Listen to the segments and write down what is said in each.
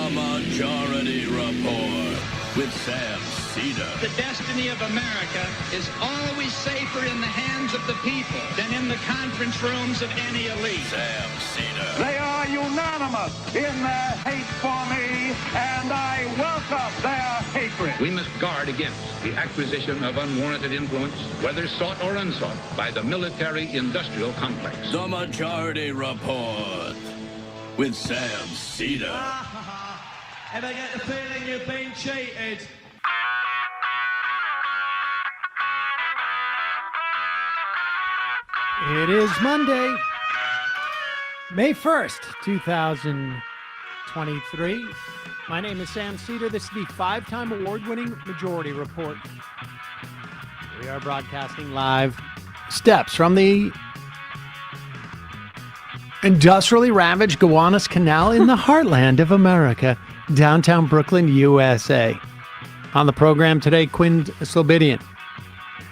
The Majority Report with Sam Seder. The destiny of America is always safer in the hands of the people than in the conference rooms of any elite. Sam Seder. They are unanimous in their hate for me, and I welcome their hatred. We must guard against the acquisition of unwarranted influence, whether sought or unsought, by the military-industrial complex. The Majority Report with Sam Seder. And I get the feeling you've been cheated. It is Monday, May 1st, 2023. My name is Sam Seder. This is the 5-time award-winning Majority Report. We are broadcasting live steps from the industrially ravaged Gowanus Canal in the heartland of America, downtown Brooklyn, USA. On the program today, Quinn Slobodian,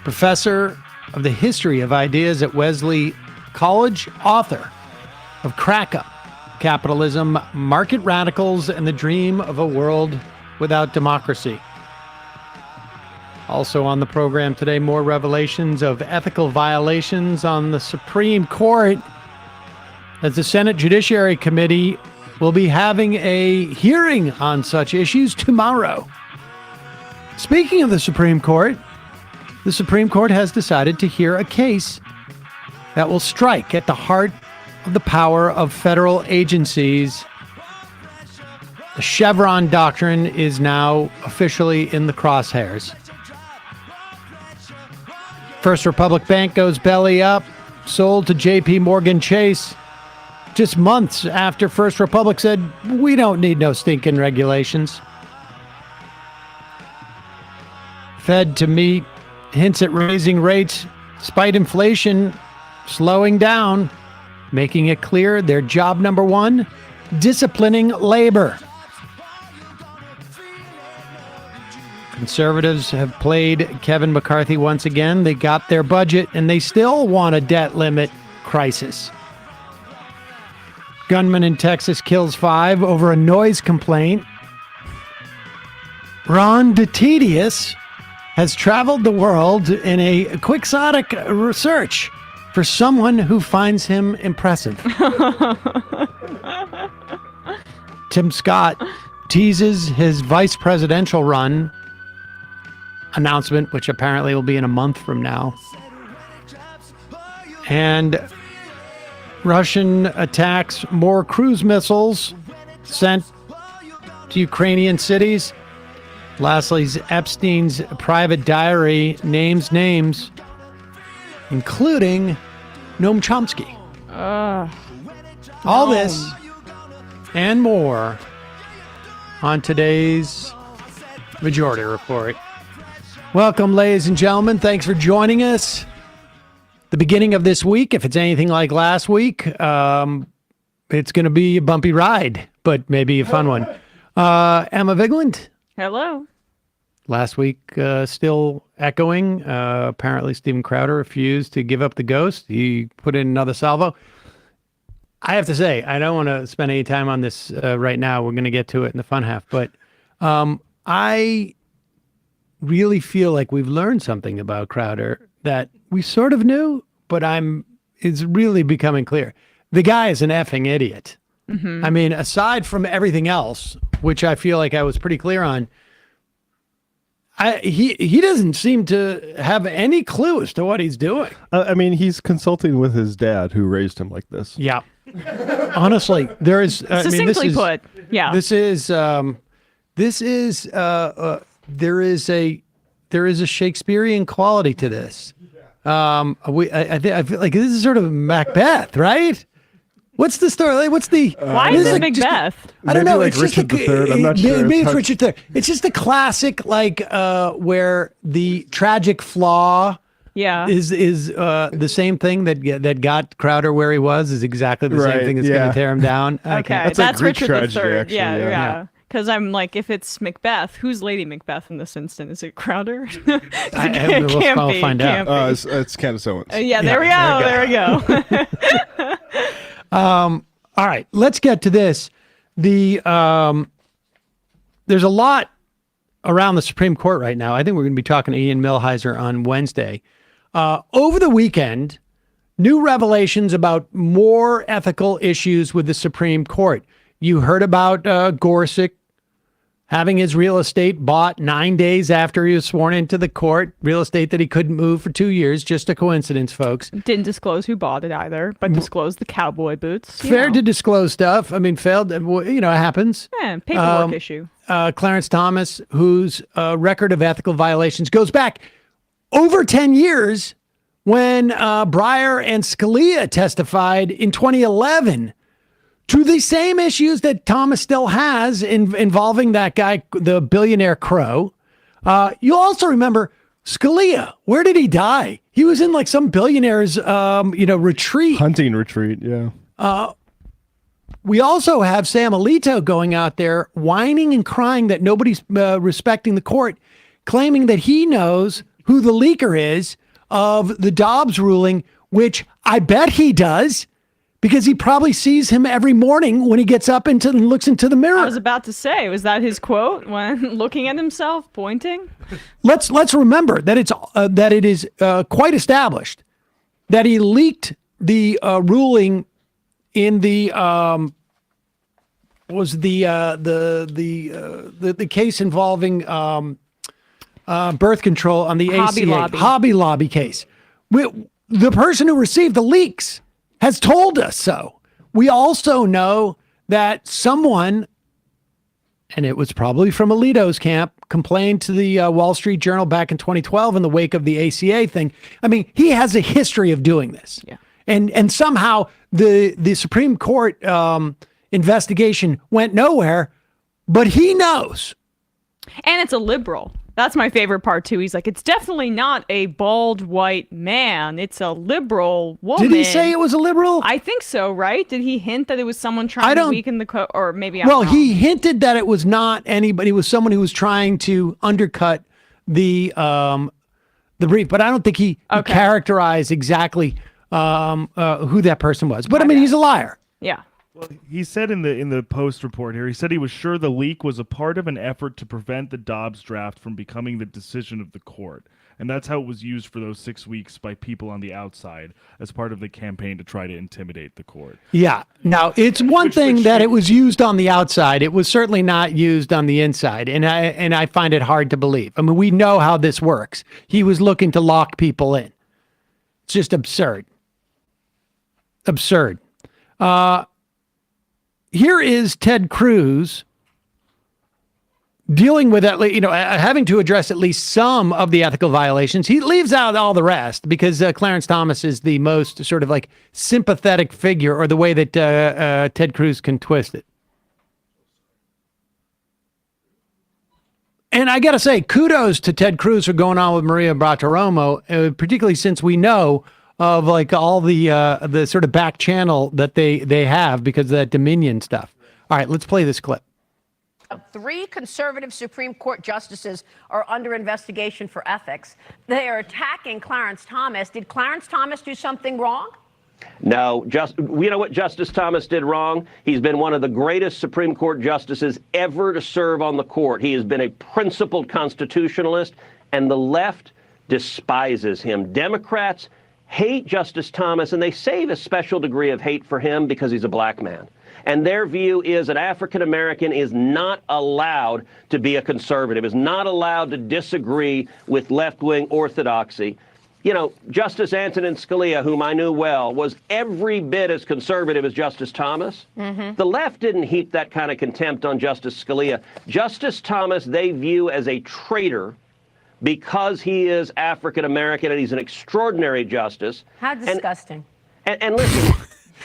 professor of the history of ideas at Wellesley College, author of Crack-Up Capitalism, Market Radicals, and the Dream of a World Without Democracy. Also on the program today, more revelations of ethical violations on the Supreme Court, as the Senate Judiciary Committee will be having a hearing on such issues tomorrow. Speaking of the Supreme Court has decided to hear a case that will strike at the heart of the power of federal agencies. The Chevron doctrine is now officially in the crosshairs. First Republic Bank goes belly up, sold to J.P. Morgan Chase, just months after First Republic said, we don't need no stinking regulations. Fed to meet hints at raising rates despite inflation slowing down, making it clear their job number one, disciplining labor. Conservatives have played Kevin McCarthy once again. They got their budget and they still want a debt limit crisis. Gunman in Texas kills 5 over a noise complaint. Ron DeTedious has traveled the world in a quixotic research for someone who finds him impressive. Tim Scott teases his vice presidential run announcement, which apparently will be in a month from now. And Russian attacks more cruise missiles sent to Ukrainian cities. Lastly, Epstein's private diary names names, including Noam Chomsky. All this and more on today's Majority Report. Welcome, ladies and gentlemen. Thanks for joining us. The beginning of this week, if it's anything like last week, it's going to be a bumpy ride, but maybe a fun one. Emma Vigland. Hello. Last week, still echoing. Apparently, Steven Crowder refused to give up the ghost. He put in another salvo. I have to say, I don't want to spend any time on this right now. We're going to get to it in the fun half. But I really feel like we've learned something about Crowder that we sort of knew, but it's really becoming clear. The guy is an effing idiot. Mm-hmm. I mean, aside from everything else, which I feel like I was pretty clear on, he doesn't seem to have any clue as to what he's doing. I mean, he's consulting with his dad, who raised him like this. Yeah. Honestly, there is... Succinctly put, yeah. There is a Shakespearean quality to this. I feel like this is sort of Macbeth, right? What's the story? Why is it Macbeth? I don't know. Like it's Richard just III. I'm not sure. Maybe it's Richard III. It's just a classic, where the tragic flaw is the same thing that got Crowder where he was, is exactly the same thing that's going to tear him down. Okay, that's Greek Richard tragedy, III. actually, Yeah. Because I'm like, if it's Macbeth, who's Lady Macbeth in this instant? Is it Crowder? We'll find out. It's Candace Owens. There we go. All right, let's get to this. The there's a lot around the Supreme Court right now. I think we're going to be talking to Ian Millhiser on Wednesday. Over the weekend, new revelations about more ethical issues with the Supreme Court. You heard about Gorsuch having his real estate bought 9 days after he was sworn into the court, real estate that he couldn't move for 2 years. Just a coincidence, folks. Didn't disclose who bought it either, but disclosed the cowboy boots. Fair to disclose stuff. I mean, failed, it happens. Yeah, paperwork issue. Clarence Thomas, whose record of ethical violations goes back over 10 years when Breyer and Scalia testified in 2011 to the same issues that Thomas still has involving that guy, the billionaire Crow. You'll also remember Scalia. Where did he die? He was in like some billionaire's, retreat. Hunting retreat, yeah. We also have Sam Alito going out there whining and crying that nobody's respecting the court, claiming that he knows who the leaker is of the Dobbs ruling, which I bet he does, because he probably sees him every morning when he gets up and looks into the mirror. I was about to say, was that his quote when looking at himself, pointing? Let's remember that it is quite established that he leaked the ruling in the case involving birth control on the Hobby Lobby case. The person who received the leaks has told us so. We also know that someone, and it was probably from Alito's camp, complained to the Wall Street Journal back in 2012 in the wake of the ACA thing. I mean, he has a history of doing this. Yeah. And somehow the Supreme Court investigation went nowhere, but he knows. And it's a liberal. That's my favorite part, too. He's like, it's definitely not a bald white man. It's a liberal woman. Did he say it was a liberal? I think so, right? Did he hint that it was someone trying to weaken the court? Or maybe I'm wrong. He hinted that it was not anybody. It was someone who was trying to undercut the brief. But I don't think he characterized exactly who that person was. But, I mean, he's a liar. Yeah. Well, he said in the Post report here, he said he was sure the leak was a part of an effort to prevent the Dobbs draft from becoming the decision of the court. And that's how it was used for those 6 weeks by people on the outside as part of the campaign to try to intimidate the court. Yeah. Now, it's one thing that it was used on the outside. It was certainly not used on the inside. And I find it hard to believe. I mean, we know how this works. He was looking to lock people in. It's just absurd. Absurd. Here is Ted Cruz dealing with that, having to address at least some of the ethical violations. He leaves out all the rest because Clarence Thomas is the most sort of like sympathetic figure, or the way that Ted Cruz can twist it. And I got to say, kudos to Ted Cruz for going on with Maria Bartiromo, particularly since we know of like all the sort of back channel that they have because of that Dominion stuff. All right, let's play this clip. 3 conservative Supreme Court justices are under investigation for ethics. They are attacking Clarence Thomas. Did Clarence Thomas do something wrong? No, you know what Justice Thomas did wrong? He's been one of the greatest Supreme Court justices ever to serve on the court. He has been a principled constitutionalist, and the left despises him. Democrats hate Justice Thomas, and they save a special degree of hate for him because he's a black man. And their view is that African-American is not allowed to be a conservative, is not allowed to disagree with left-wing orthodoxy. You know, Justice Antonin Scalia, whom I knew well, was every bit as conservative as Justice Thomas. Mm-hmm. The left didn't heap that kind of contempt on Justice Scalia. Justice Thomas, they view as a traitor because he is African-American and he's an extraordinary justice. How disgusting. And listen.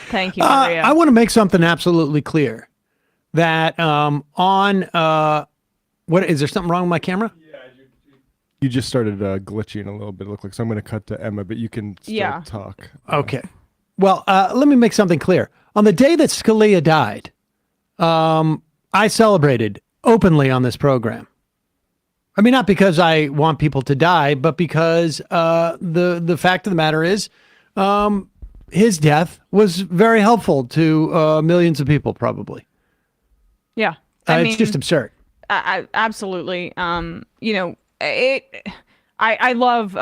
Thank you, Maria. I want to make something absolutely clear that what is there something wrong with my camera? Yeah, you just started glitching a little bit. It looked like, so I'm going to cut to Emma, but you can still talk. Okay. Well, let me make something clear. On the day that Scalia died, I celebrated openly on this program. I mean, not because I want people to die, but because the fact of the matter is his death was very helpful to millions of people, probably. Yeah. It's just absurd. Absolutely. I love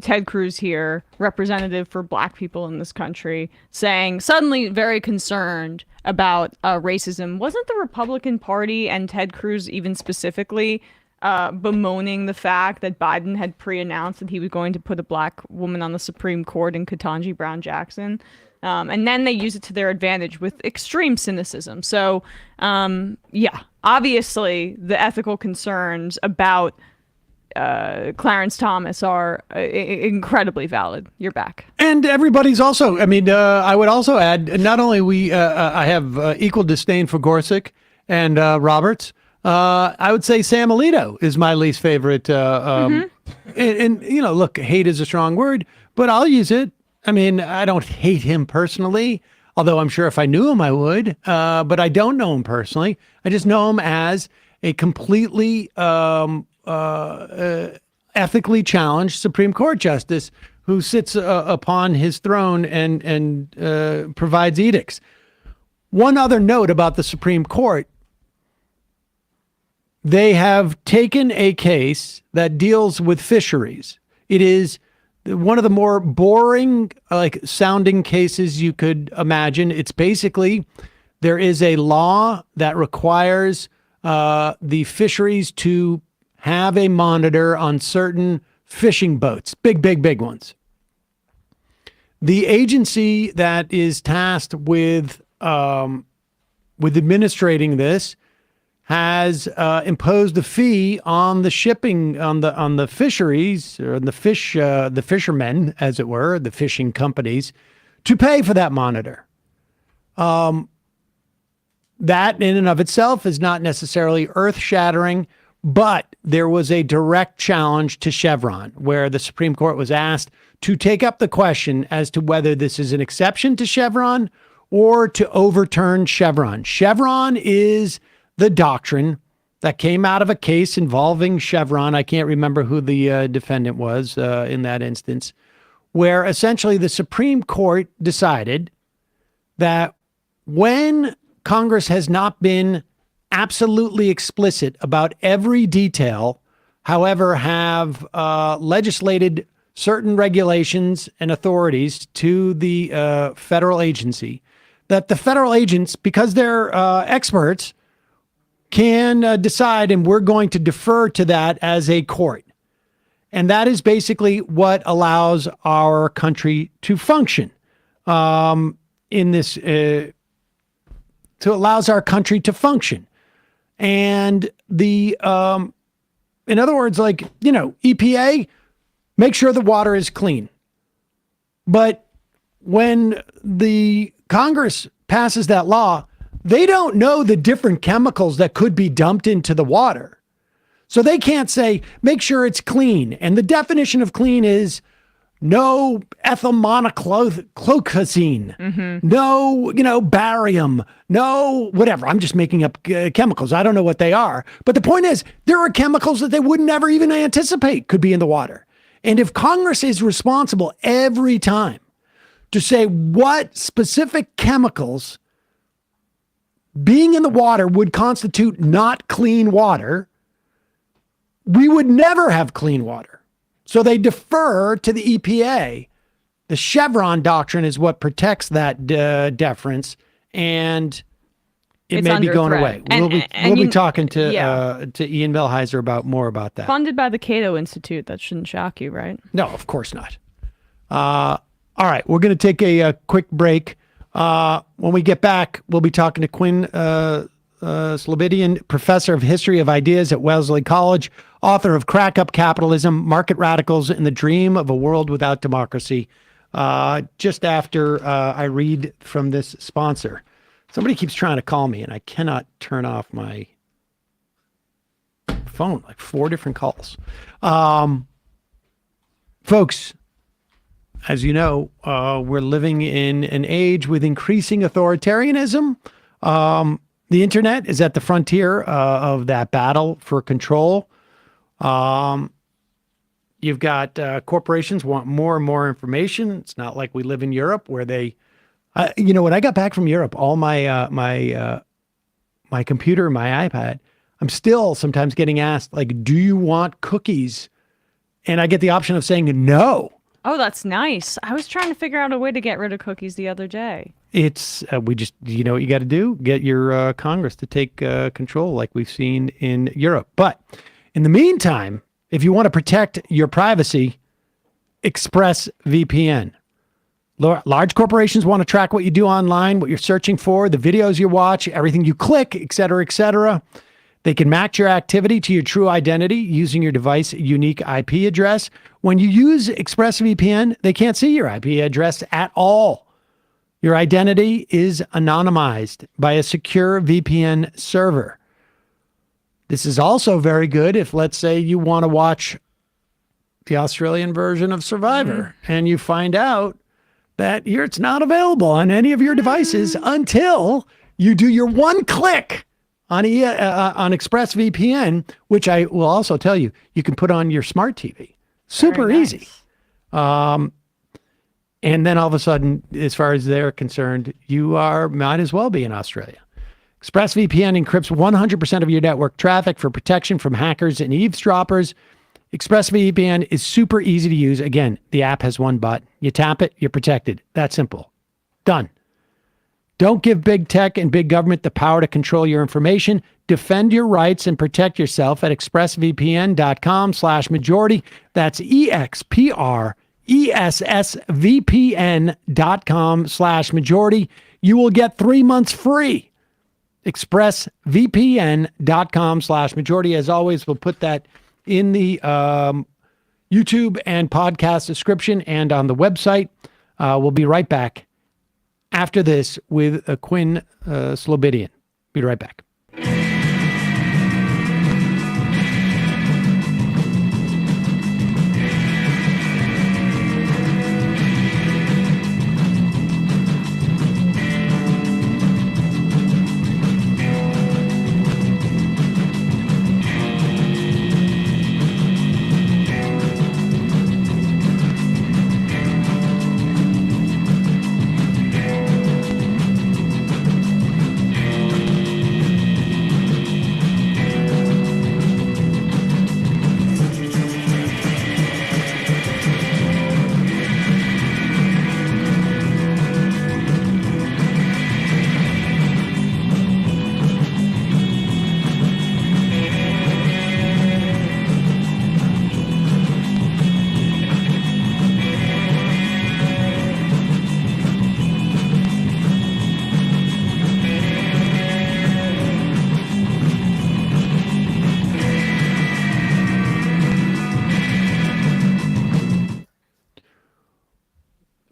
Ted Cruz here, representative for Black people in this country, saying suddenly very concerned about racism. Wasn't the Republican Party and Ted Cruz even specifically bemoaning the fact that Biden had pre-announced that he was going to put a Black woman on the Supreme Court in Ketanji Brown Jackson? And then they use it to their advantage with extreme cynicism. So, obviously the ethical concerns about Clarence Thomas are incredibly valid. You're back. And everybody's also, I would also add, not only I have equal disdain for Gorsuch and Roberts, I would say Sam Alito is my least favorite. And, look, hate is a strong word, but I'll use it. I don't hate him personally, although I'm sure if I knew him, I would. But I don't know him personally. I just know him as a completely ethically challenged Supreme Court justice who sits upon his throne and provides edicts. One other note about the Supreme Court. They have taken a case that deals with fisheries. It is one of the more boring, sounding cases you could imagine. It's basically, there is a law that requires the fisheries to have a monitor on certain fishing boats, big ones. The agency that is tasked with administrating this has imposed a fee on the shipping, on the fisheries, or the fishermen, as it were, the fishing companies, to pay for that monitor. That in and of itself is not necessarily earth-shattering, but there was a direct challenge to Chevron, where the Supreme Court was asked to take up the question as to whether this is an exception to Chevron or to overturn Chevron. Chevron is the doctrine that came out of a case involving Chevron. I can't remember who the defendant was in that instance, where essentially the Supreme Court decided that when Congress has not been absolutely explicit about every detail, however, have legislated certain regulations and authorities to the federal agency, that the federal agents, because they're experts, can decide, and we're going to defer to that as a court. And that is basically what allows our country to function in this, allows our country to function. And in other words, EPA, make sure the water is clean. But when the Congress passes that law, they don't know the different chemicals that could be dumped into the water. So they can't say, make sure it's clean. And the definition of clean is no ethyl monochlocazine, no, barium, no, whatever. I'm just making up chemicals. I don't know what they are. But the point is, there are chemicals that they would never even anticipate could be in the water. And if Congress is responsible every time to say what specific chemicals being in the water would constitute not clean water, we would never have clean water. So they defer to the EPA. The Chevron doctrine is what protects that deference, and it may be going away. We'll be talking to Ian Millhiser about more about that. Funded by the Cato Institute. That shouldn't shock you, right? No, of course not. All right, we're going to take a quick break. When we get back, we'll be talking to Quinn Slobodian, professor of history of ideas at Wellesley College, author of Crack-Up Capitalism, Market Radicals, and the Dream of a World Without Democracy. Just after I read from this sponsor. Somebody keeps trying to call me, and I cannot turn off my phone, 4 different calls. Folks, as you know, we're living in an age with increasing authoritarianism. The internet is at the frontier of that battle for control. You've got corporations want more and more information. It's not like we live in Europe where they, when I got back from Europe, all my computer, my iPad, I'm still sometimes getting asked, like, do you want cookies? And I get the option of saying no. Oh, that's nice. I was trying to figure out a way to get rid of cookies the other day. It's, we just, you know what you got to do? Get your Congress to take control like we've seen in Europe. But in the meantime, if you want to protect your privacy, ExpressVPN. Large corporations want to track what you do online, what you're searching for, the videos you watch, everything you click, et cetera, et cetera. They can match your activity to your true identity using your device unique IP address. When you use ExpressVPN, they can't see your IP address at all. Your identity is anonymized by a secure VPN server. This is also very good if, let's say, you want to watch the Australian version of Survivor and you find out that it's not available on any of your devices until you do your one click on ExpressVPN, which I will also tell you, you can put on your smart TV. Super easy. And then all of a sudden, as far as they're concerned, you might as well be in Australia. ExpressVPN encrypts 100% of your network traffic for protection from hackers and eavesdroppers. ExpressVPN is super easy to use. Again, the app has one button. You tap it, you're protected. That simple. Done. Don't give big tech and big government the power to control your information. Defend your rights and protect yourself at expressvpn.com/majority. That's EXPRESSVPN.com/majority. You will get 3 months free. expressvpn.com/majority. As always, we'll put that in the YouTube and podcast description and on the website. We'll be right back after this with Quinn Slobodian. Be right back.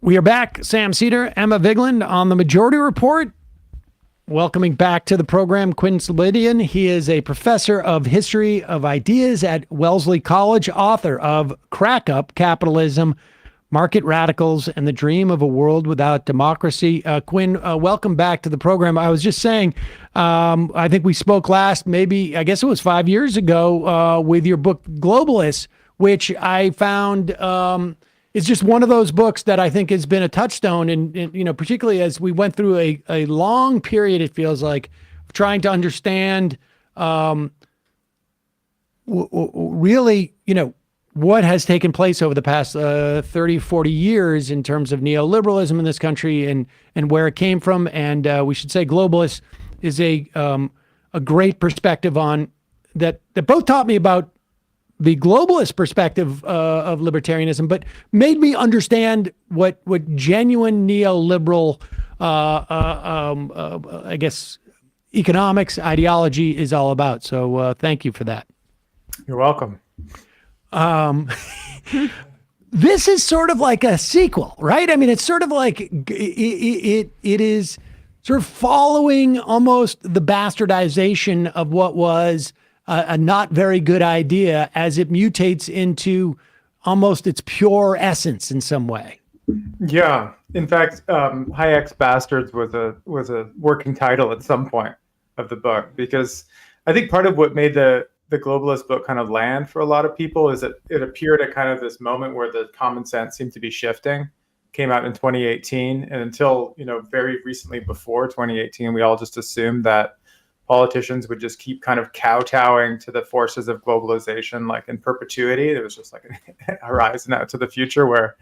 We are back. Sam Seder, Emma Vigeland on the Majority Report. Welcoming back to the program, Quinn Slobodian. He is a professor of history of ideas at Wellesley College, author of Crack-Up Capitalism, Market Radicals, and the Dream of a World Without Democracy. Quinn, welcome back to the program. I was just saying, I think we spoke last, maybe, I guess it was 5 years ago, with your book, Globalists, which I found is just one of those books that I think has been a touchstone, and you know, particularly as we went through a long period, it feels like, trying to understand really, you know, what has taken place over the past 30, 40 years in terms of neoliberalism in this country and where it came from. And we should say Globalist is a great perspective on that both taught me about the globalist perspective of libertarianism, but made me understand what genuine neoliberal, I guess, economics, ideology is all about. So thank you for that. You're welcome. This is sort of like a sequel, right? I mean, it's sort of like it is sort of following almost the bastardization of what was a not very good idea as it mutates into almost its pure essence in some way. Yeah. In fact, Hayek's Bastards was a working title at some point of the book, because I think part of what made the globalist book kind of land for a lot of people is that it appeared at kind of this moment where the common sense seemed to be shifting. Came out in 2018, and until, you know, very recently before 2018, we all just assumed that politicians would just keep kind of kowtowing to the forces of globalization, like in perpetuity. There was just like a horizon out to the future where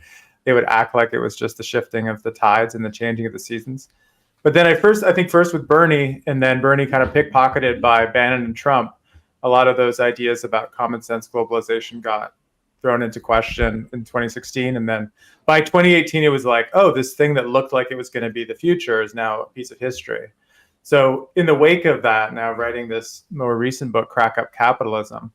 they would act like it was just the shifting of the tides and the changing of the seasons. But then I think first with Bernie, and then Bernie kind of pickpocketed by Bannon and Trump, a lot of those ideas about common sense globalization got thrown into question in 2016. And then by 2018, it was like, oh, this thing that looked like it was going to be the future is now a piece of history. So in the wake of that, now writing this more recent book, Crack-Up Capitalism,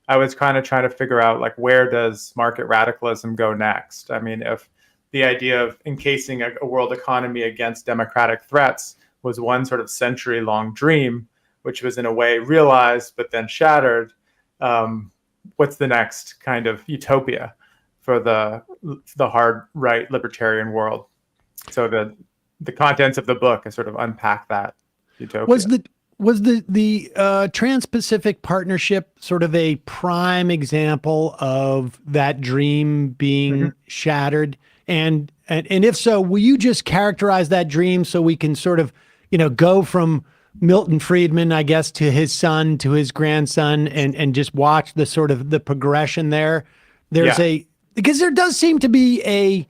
I was kind of trying to figure out, like, where does market radicalism go next? I mean, if the idea of encasing a world economy against democratic threats was one sort of century-long dream, which was in a way realized but then shattered, what's the next kind of utopia for the hard right libertarian world? So the contents of the book I sort of unpack that utopia. Was the Trans-Pacific Partnership sort of a prime example of that dream being shattered? And if so, will you just characterize that dream so we can sort of, go from Milton Friedman, I guess, to his son, to his grandson, and just watch the sort of the progression there? There's because there does seem to be I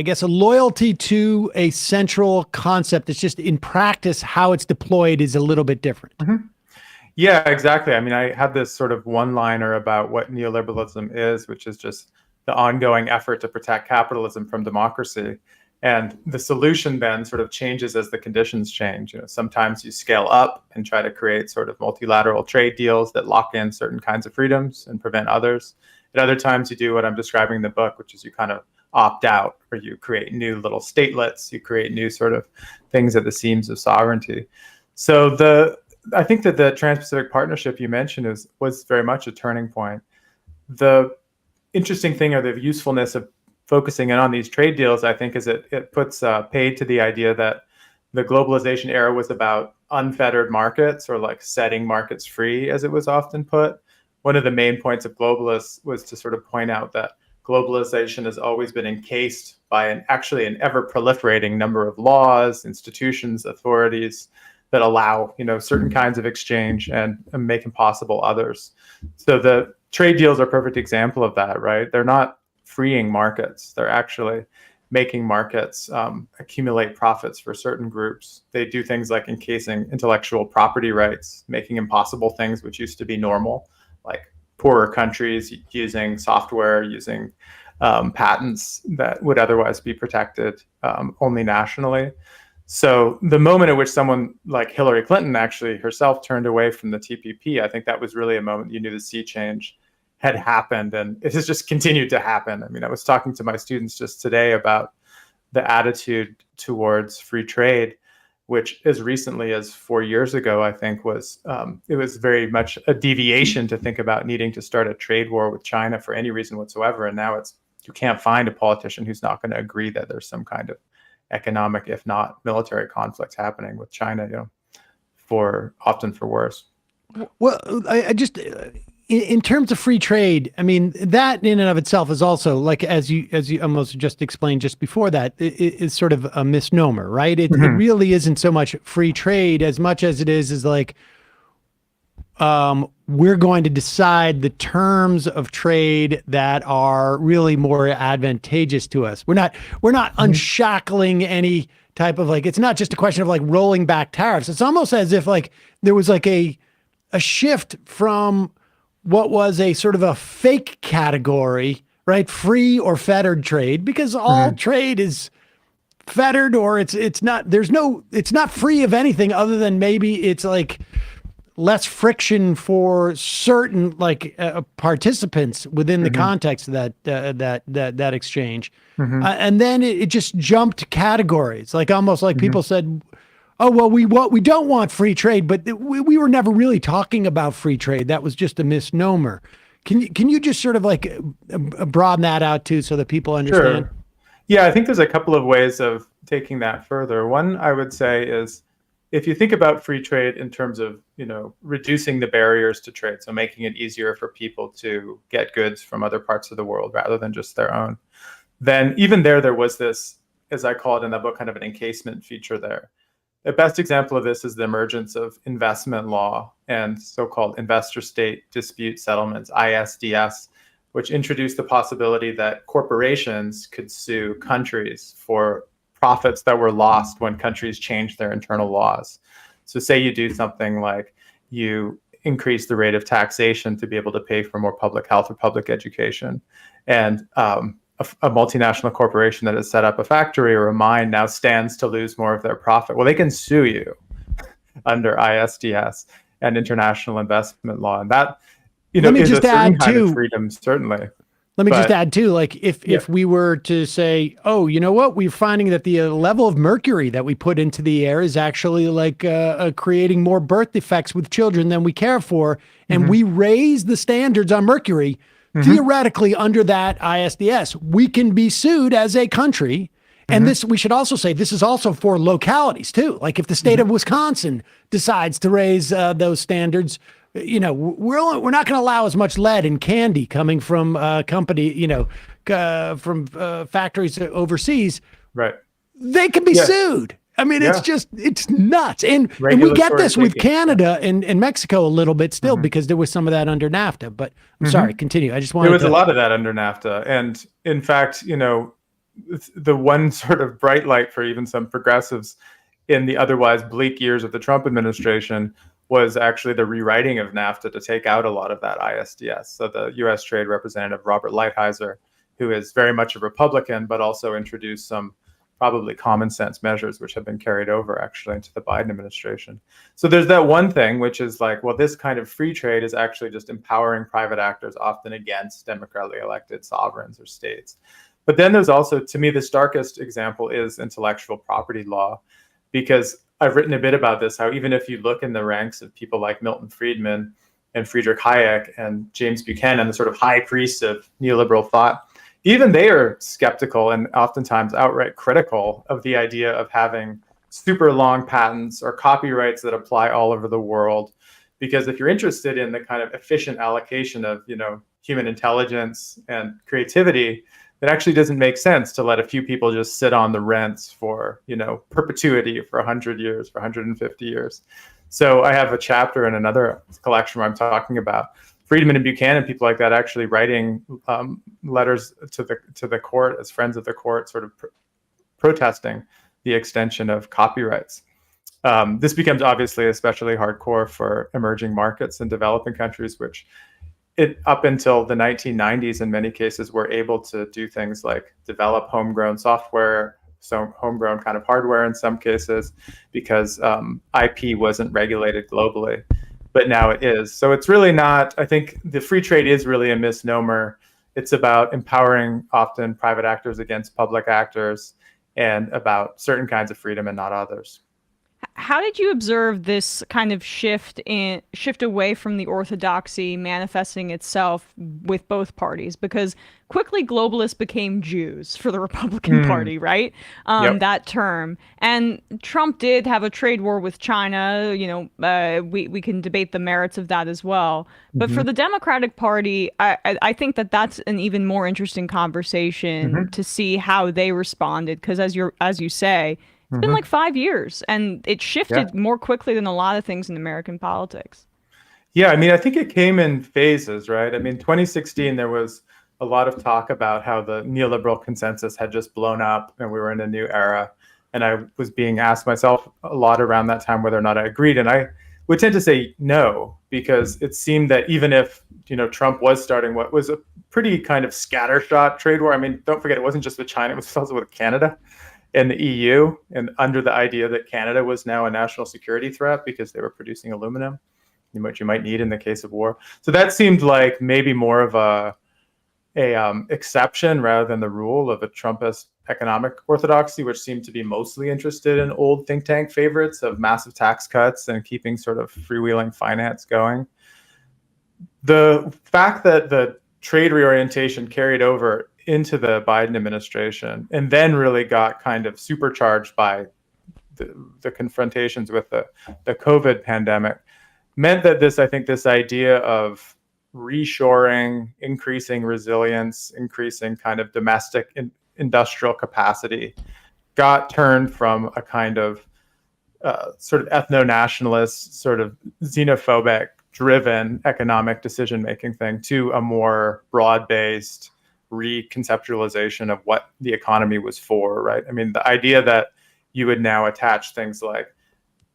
guess a loyalty to a central concept. It's just in practice, how it's deployed is a little bit different. Yeah, exactly. I mean, I had this sort of one-liner about what neoliberalism is, which is just the ongoing effort to protect capitalism from democracy. And the solution then sort of changes as the conditions change. Sometimes you scale up and try to create sort of multilateral trade deals that lock in certain kinds of freedoms and prevent others. At other times you do what I'm describing in the book, which is you kind of opt out, or you create new little statelets, you create new sort of things at the seams of sovereignty. So I think that the Trans-Pacific Partnership you mentioned was very much a turning point. The interesting thing, or the usefulness of focusing in on these trade deals, I think, is it puts paid to the idea that the globalization era was about unfettered markets, or like setting markets free, as it was often put. One of the main points of globalists was to sort of point out that globalization has always been encased by an ever proliferating number of laws, institutions, authorities that allow, certain kinds of exchange and make impossible others. So the trade deals are a perfect example of that, right? They're not freeing markets. They're actually making markets accumulate profits for certain groups. They do things like encasing intellectual property rights, making impossible things which used to be normal, like poorer countries using software, using patents that would otherwise be protected only nationally. So the moment at which someone like Hillary Clinton actually herself turned away from the TPP, I think that was really a moment you knew the sea change had happened, and it has just continued to happen. I mean, I was talking to my students just today about the attitude towards free trade, which as recently as 4 years ago, I think it was very much a deviation to think about needing to start a trade war with China for any reason whatsoever. And now you can't find a politician who's not going to agree that there's some kind of economic, if not military, conflict happening with China, often for worse. Well, I just, in terms of free trade, I mean, that in and of itself is also, like, as you almost just explained just before that, is sort of a misnomer, right? It really isn't so much free trade as much as it is like, we're going to decide the terms of trade that are really more advantageous to us. We're not unshackling any type of, like, it's not just a question of like rolling back tariffs. It's almost as if like there was like a shift from what was a sort of a fake category, right? Free or fettered trade, because all trade is fettered, or it's not free of anything other than maybe it's like less friction for certain participants within the context of that exchange. And then it just jumped categories, like almost like people said, oh, well, we don't want free trade, but we were never really talking about free trade. That was just a misnomer. Can you just sort of like broaden that out too, so that people understand? Sure. Yeah, I think there's a couple of ways of taking that further. One, I would say, is if you think about free trade in terms of, reducing the barriers to trade, so making it easier for people to get goods from other parts of the world rather than just their own, then even there was this as I call it in that book, kind of an encasement feature there. The best example of this is the emergence of investment law and so-called investor state dispute settlements, ISDS, which introduced the possibility that corporations could sue countries for profits that were lost when countries changed their internal laws. So say you do something like you increase the rate of taxation to be able to pay for more public health or public education. And a multinational corporation that has set up a factory or a mine now stands to lose more of their profit. Well, they can sue you under ISDS and international investment law. And that, is a certain kind of freedom, certainly. Let me just add too, like if we were to say, oh, you know what, we're finding that the level of mercury that we put into the air is actually like creating more birth defects with children than we care for. And we raise the standards on mercury, theoretically under that ISDS, we can be sued as a country. And this, we should also say, this is also for localities too. Like if the state of Wisconsin decides to raise those standards, we're not going to allow as much lead in candy coming from from factories overseas. Right. They can be sued. I mean, it's nuts. And we get this with Canada and Mexico a little bit still because there was some of that under NAFTA. But I'm sorry, continue. I just wanted There was a lot of that under NAFTA. And in fact, the one sort of bright light for even some progressives in the otherwise bleak years of the Trump administration was actually the rewriting of NAFTA to take out a lot of that ISDS. So the U.S. Trade Representative Robert Lighthizer, who is very much a Republican, but also introduced some probably common sense measures which have been carried over actually into the Biden administration. So there's that one thing, which is like, well, this kind of free trade is actually just empowering private actors, often against democratically elected sovereigns or states. But then there's also, to me, the starkest example is intellectual property law, because I've written a bit about this, how even if you look in the ranks of people like Milton Friedman and Friedrich Hayek and James Buchanan, the sort of high priests of neoliberal thought, even they are skeptical and oftentimes outright critical of the idea of having super long patents or copyrights that apply all over the world. Because if you're interested in the kind of efficient allocation of, human intelligence and creativity, it actually doesn't make sense to let a few people just sit on the rents for, perpetuity for 100 years, for 150 years. So I have a chapter in another collection where I'm talking about Friedman and Buchanan, people like that, actually writing letters to the court as friends of the court, sort of protesting the extension of copyrights. This becomes obviously especially hardcore for emerging markets and developing countries, which up until the 1990s, in many cases, were able to do things like develop homegrown software, so homegrown kind of hardware in some cases, because IP wasn't regulated globally. But now it is. So it's really not, I think the free trade is really a misnomer. It's about empowering often private actors against public actors and about certain kinds of freedom and not others. How did you observe this kind of shift away from the orthodoxy manifesting itself with both parties? Because quickly globalists became Jews for the Republican Party, right? That term. And Trump did have a trade war with China. We can debate the merits of that as well. But for the Democratic Party, I think that's an even more interesting conversation to see how they responded. Because as you say, it's been like 5 years, and it shifted more quickly than a lot of things in American politics. Yeah, I mean, I think it came in phases, right? I mean, 2016, there was a lot of talk about how the neoliberal consensus had just blown up and we were in a new era. And I was being asked myself a lot around that time whether or not I agreed. And I would tend to say no, because it seemed that even if, Trump was starting what was a pretty kind of scattershot trade war. I mean, don't forget, it wasn't just with China, it was also with Canada and the EU, and under the idea that Canada was now a national security threat because they were producing aluminum, which you might need in the case of war. So that seemed like maybe more of a exception rather than the rule of a Trumpist economic orthodoxy, which seemed to be mostly interested in old think tank favorites of massive tax cuts and keeping sort of freewheeling finance going. The fact that the trade reorientation carried over into the Biden administration and then really got kind of supercharged by the confrontations with the COVID pandemic meant that this idea of reshoring, increasing resilience, increasing kind of domestic industrial capacity got turned from a kind of sort of ethno-nationalist, sort of xenophobic driven economic decision-making thing to a more broad-based reconceptualization of what the economy was for, right? I mean, the idea that you would now attach things like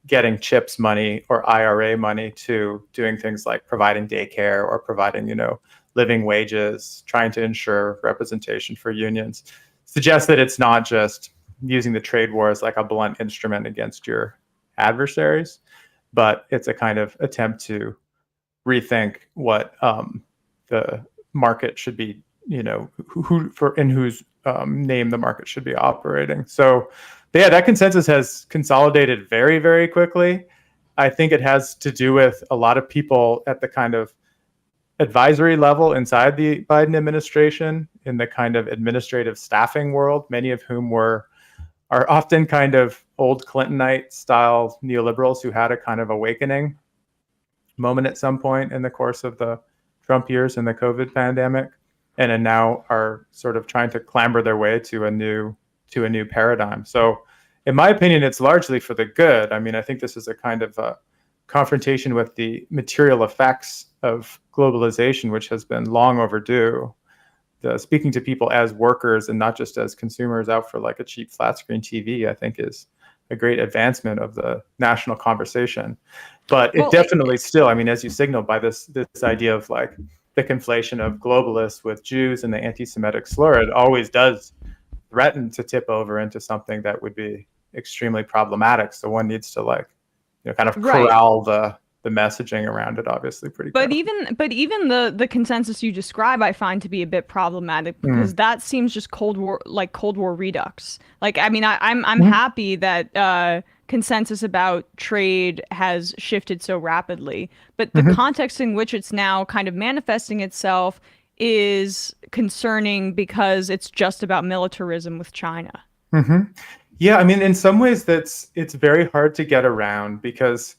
getting CHIPS money or IRA money to doing things like providing daycare or providing, living wages, trying to ensure representation for unions, suggests that it's not just using the trade war as like a blunt instrument against your adversaries, but it's a kind of attempt to rethink what the market should be, in whose name the market should be operating. So, yeah, that consensus has consolidated very, very quickly. I think it has to do with a lot of people at the kind of advisory level inside the Biden administration, in the kind of administrative staffing world, many of whom are often kind of old Clintonite style neoliberals who had a kind of awakening moment at some point in the course of the Trump years and the COVID pandemic, and now are sort of trying to clamber their way to a new paradigm. So in my opinion, it's largely for the good. I mean, I think this is a kind of a confrontation with the material effects of globalization, which has been long overdue. Speaking to people as workers and not just as consumers out for like a cheap flat screen TV, I think is a great advancement of the national conversation. But it definitely still, I mean, as you signaled by this idea of like the conflation of globalists with Jews and the anti-Semitic slur, it always does threaten to tip over into something that would be extremely problematic. So one needs to kind of corral the messaging around it, obviously pretty but even the consensus you describe I find to be a bit problematic, because that seems just Cold War redux. Like, I mean, I'm happy that consensus about trade has shifted so rapidly, but the context in which it's now kind of manifesting itself is concerning because it's just about militarism with China. Yeah, I mean, in some ways it's very hard to get around, because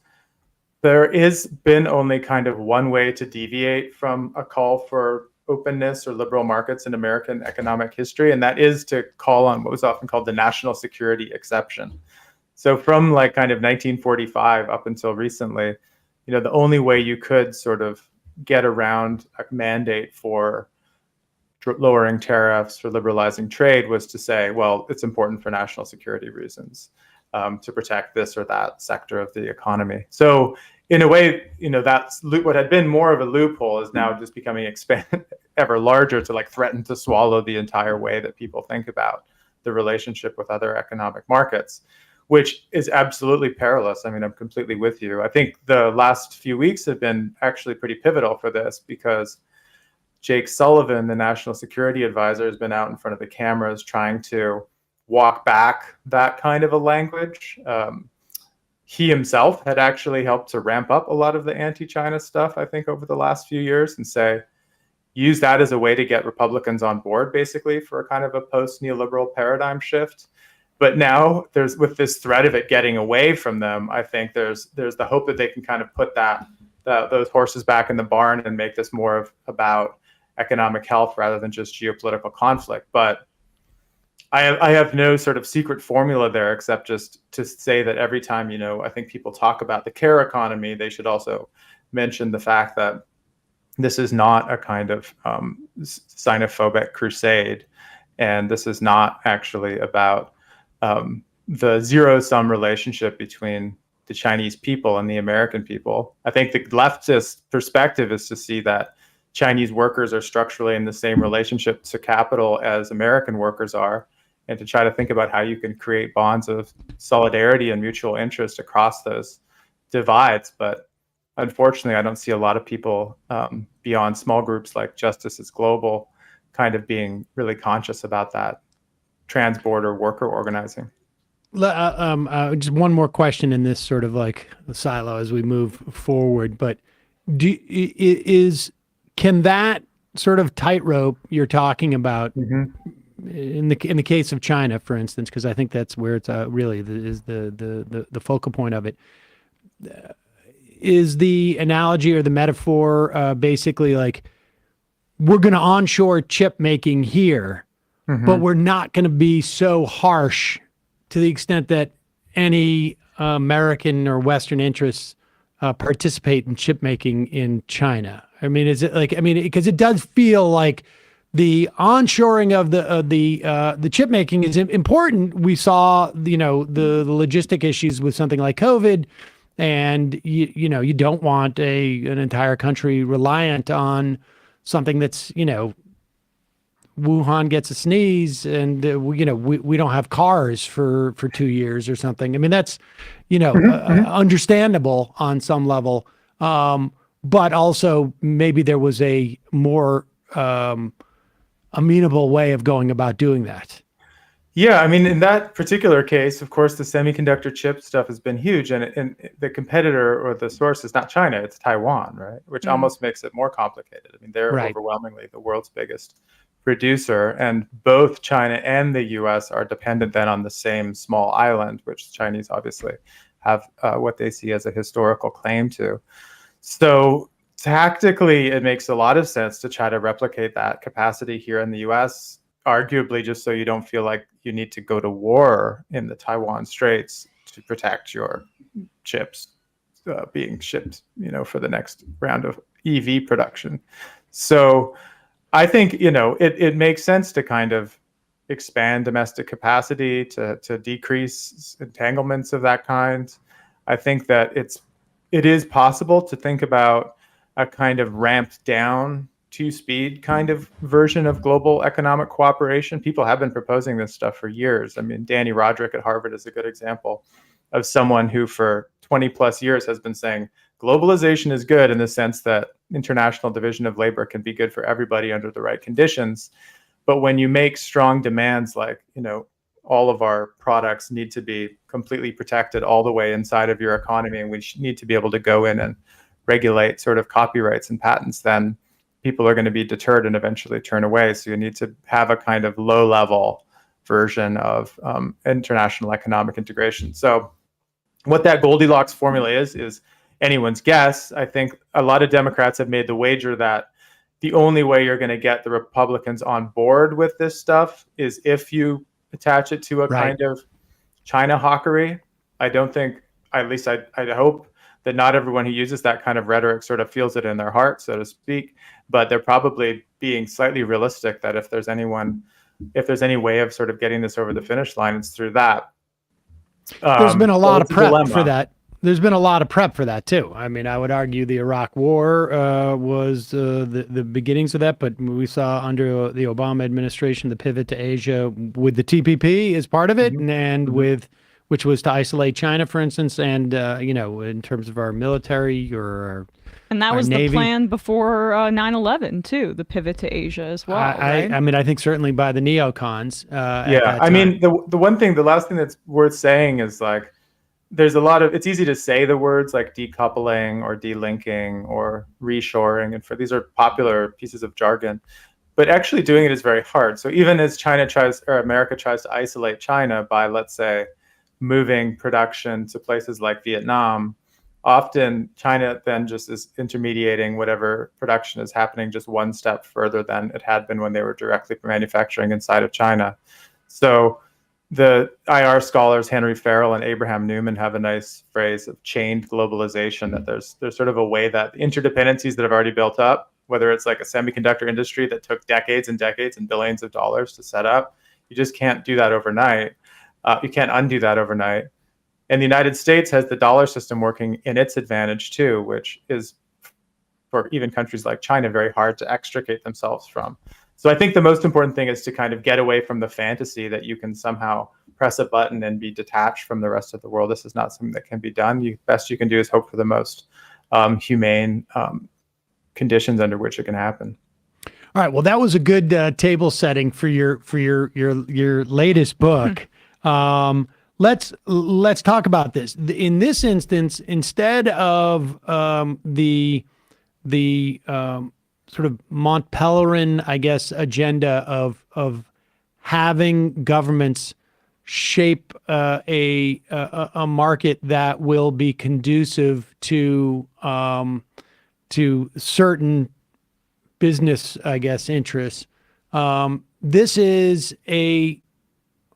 there is been only kind of one way to deviate from a call for openness or liberal markets in American economic history, and that is to call on what was often called the national security exception. So from like kind of 1945 up until recently, the only way you could sort of get around a mandate for lowering tariffs or liberalizing trade was to say, well, it's important for national security reasons to protect this or that sector of the economy. So in a way, that's what had been more of a loophole is now just becoming ever larger to like threaten to swallow the entire way that people think about the relationship with other economic markets, which is absolutely perilous. I mean, I'm completely with you. I think the last few weeks have been actually pretty pivotal for this, because Jake Sullivan, the national security advisor, has been out in front of the cameras trying to walk back that kind of a language. He himself had actually helped to ramp up a lot of the anti-China stuff, I think, over the last few years, and use that as a way to get Republicans on board, basically, for a kind of a post-neoliberal paradigm shift. But now with this threat of it getting away from them, I think there's the hope that they can kind of put those horses back in the barn and make this more about economic health rather than just geopolitical conflict. But I have no sort of secret formula there, except just to say that every time, I think people talk about the care economy, they should also mention the fact that this is not a kind of xenophobic crusade. And this is not actually about the zero-sum relationship between the Chinese people and the American people. I think the leftist perspective is to see that Chinese workers are structurally in the same relationship to capital as American workers are, and to try to think about how you can create bonds of solidarity and mutual interest across those divides. But unfortunately, I don't see a lot of people beyond small groups like Justice is Global kind of being really conscious about that trans-border worker organizing. Just one more question in this sort of like silo as we move forward, but can that sort of tightrope you're talking about in the case of China, for instance, because I think that's where it's really is the focal point of it, is the analogy or the metaphor basically like we're going to onshore chip making here, but we're not going to be so harsh to the extent that any American or Western interests participate in chip making in China? I mean, is it like, I mean, because it does feel like the onshoring of the chip making is important. We saw, you know, the logistic issues with something like COVID, and you don't want an entire country reliant on something that's, you know, Wuhan gets a sneeze and we don't have cars for 2 years or something. I mean, that's, you know, understandable on some level. But also maybe there was a more amenable way of going about doing that. Yeah, I mean, in that particular case, of course, the semiconductor chip stuff has been huge, and the competitor or the source is not China, it's Taiwan, right? Which almost makes it more complicated. I mean, they're overwhelmingly the world's biggest producer, and both China and the US are dependent then on the same small island, which Chinese obviously have what they see as a historical claim to. So tactically, it makes a lot of sense to try to replicate that capacity here in the US, arguably just so you don't feel like you need to go to war in the Taiwan Straits to protect your chips being shipped, you know, for the next round of EV production. So I think, you know, it makes sense to kind of expand domestic capacity to decrease entanglements of that kind. I think that it is possible to think about a kind of ramped down two-speed kind of version of global economic cooperation. People have been proposing this stuff for years. I mean, Danny Roderick at Harvard is a good example of someone who for 20 plus years has been saying globalization is good in the sense that international division of labor can be good for everybody under the right conditions. But when you make strong demands like, you know, all of our products need to be completely protected all the way inside of your economy, and we need to be able to go in and regulate sort of copyrights and patents, then people are going to be deterred and eventually turn away. So you need to have a kind of low-level version of international economic integration. So what that Goldilocks formula is anyone's guess. I think a lot of Democrats have made the wager that the only way you're going to get the Republicans on board with this stuff is if you attach it to a kind of China hawkery. I don't think, at least I hope, that not everyone who uses that kind of rhetoric sort of feels it in their heart, so to speak, but they're probably being slightly realistic that if there's any way of sort of getting this over the finish line, it's through that. There's been a lot of prep for that. There's been a lot of prep for that too. I mean, I would argue the Iraq War was the beginnings of that, but we saw under the Obama administration the pivot to Asia with the TPP as part of it, and with which was to isolate China, for instance, and you know, in terms of our military or and that our was Navy. The plan before 9/11 too, the pivot to Asia as well. Right? I mean, I think certainly by the neocons. Yeah, I mean, the last thing that's worth saying is like, there's a lot of, it's easy to say the words like decoupling or delinking or reshoring, and these are popular pieces of jargon, but actually doing it is very hard. So even as America tries to isolate China by, let's say, moving production to places like Vietnam, often China then just is intermediating whatever production is happening just one step further than it had been when they were directly manufacturing inside of China. So the IR scholars Henry Farrell and Abraham Newman have a nice phrase of chained globalization, that there's sort of a way that interdependencies that have already built up, whether it's like a semiconductor industry that took decades and decades and billions of dollars to set up, you just can't do that overnight. You can't undo that overnight. And the United States has the dollar system working in its advantage too, which is for even countries like China very hard to extricate themselves from. So I think the most important thing is to kind of get away from the fantasy that you can somehow press a button and be detached from the rest of the world. This is not something that can be done. The best you can do is hope for the most humane conditions under which it can happen. All right. Well, that was a good table setting for your latest book. Let's talk about this. In this instance, instead of the sort of Mont Pelerin, I guess, agenda of having governments shape a market that will be conducive to certain business, I guess, interests. This is a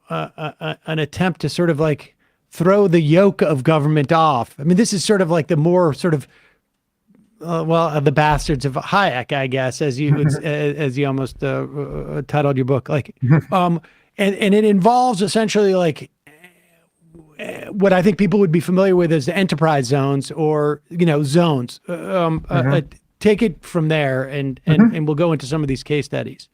an attempt to sort of like throw the yoke of government off. I mean, this is sort of like the more sort of the bastards of Hayek, I guess, as you as you almost titled your book, like, and it involves essentially like what I think people would be familiar with as the enterprise zones, or zones. Take it from there, and we'll go into some of these case studies.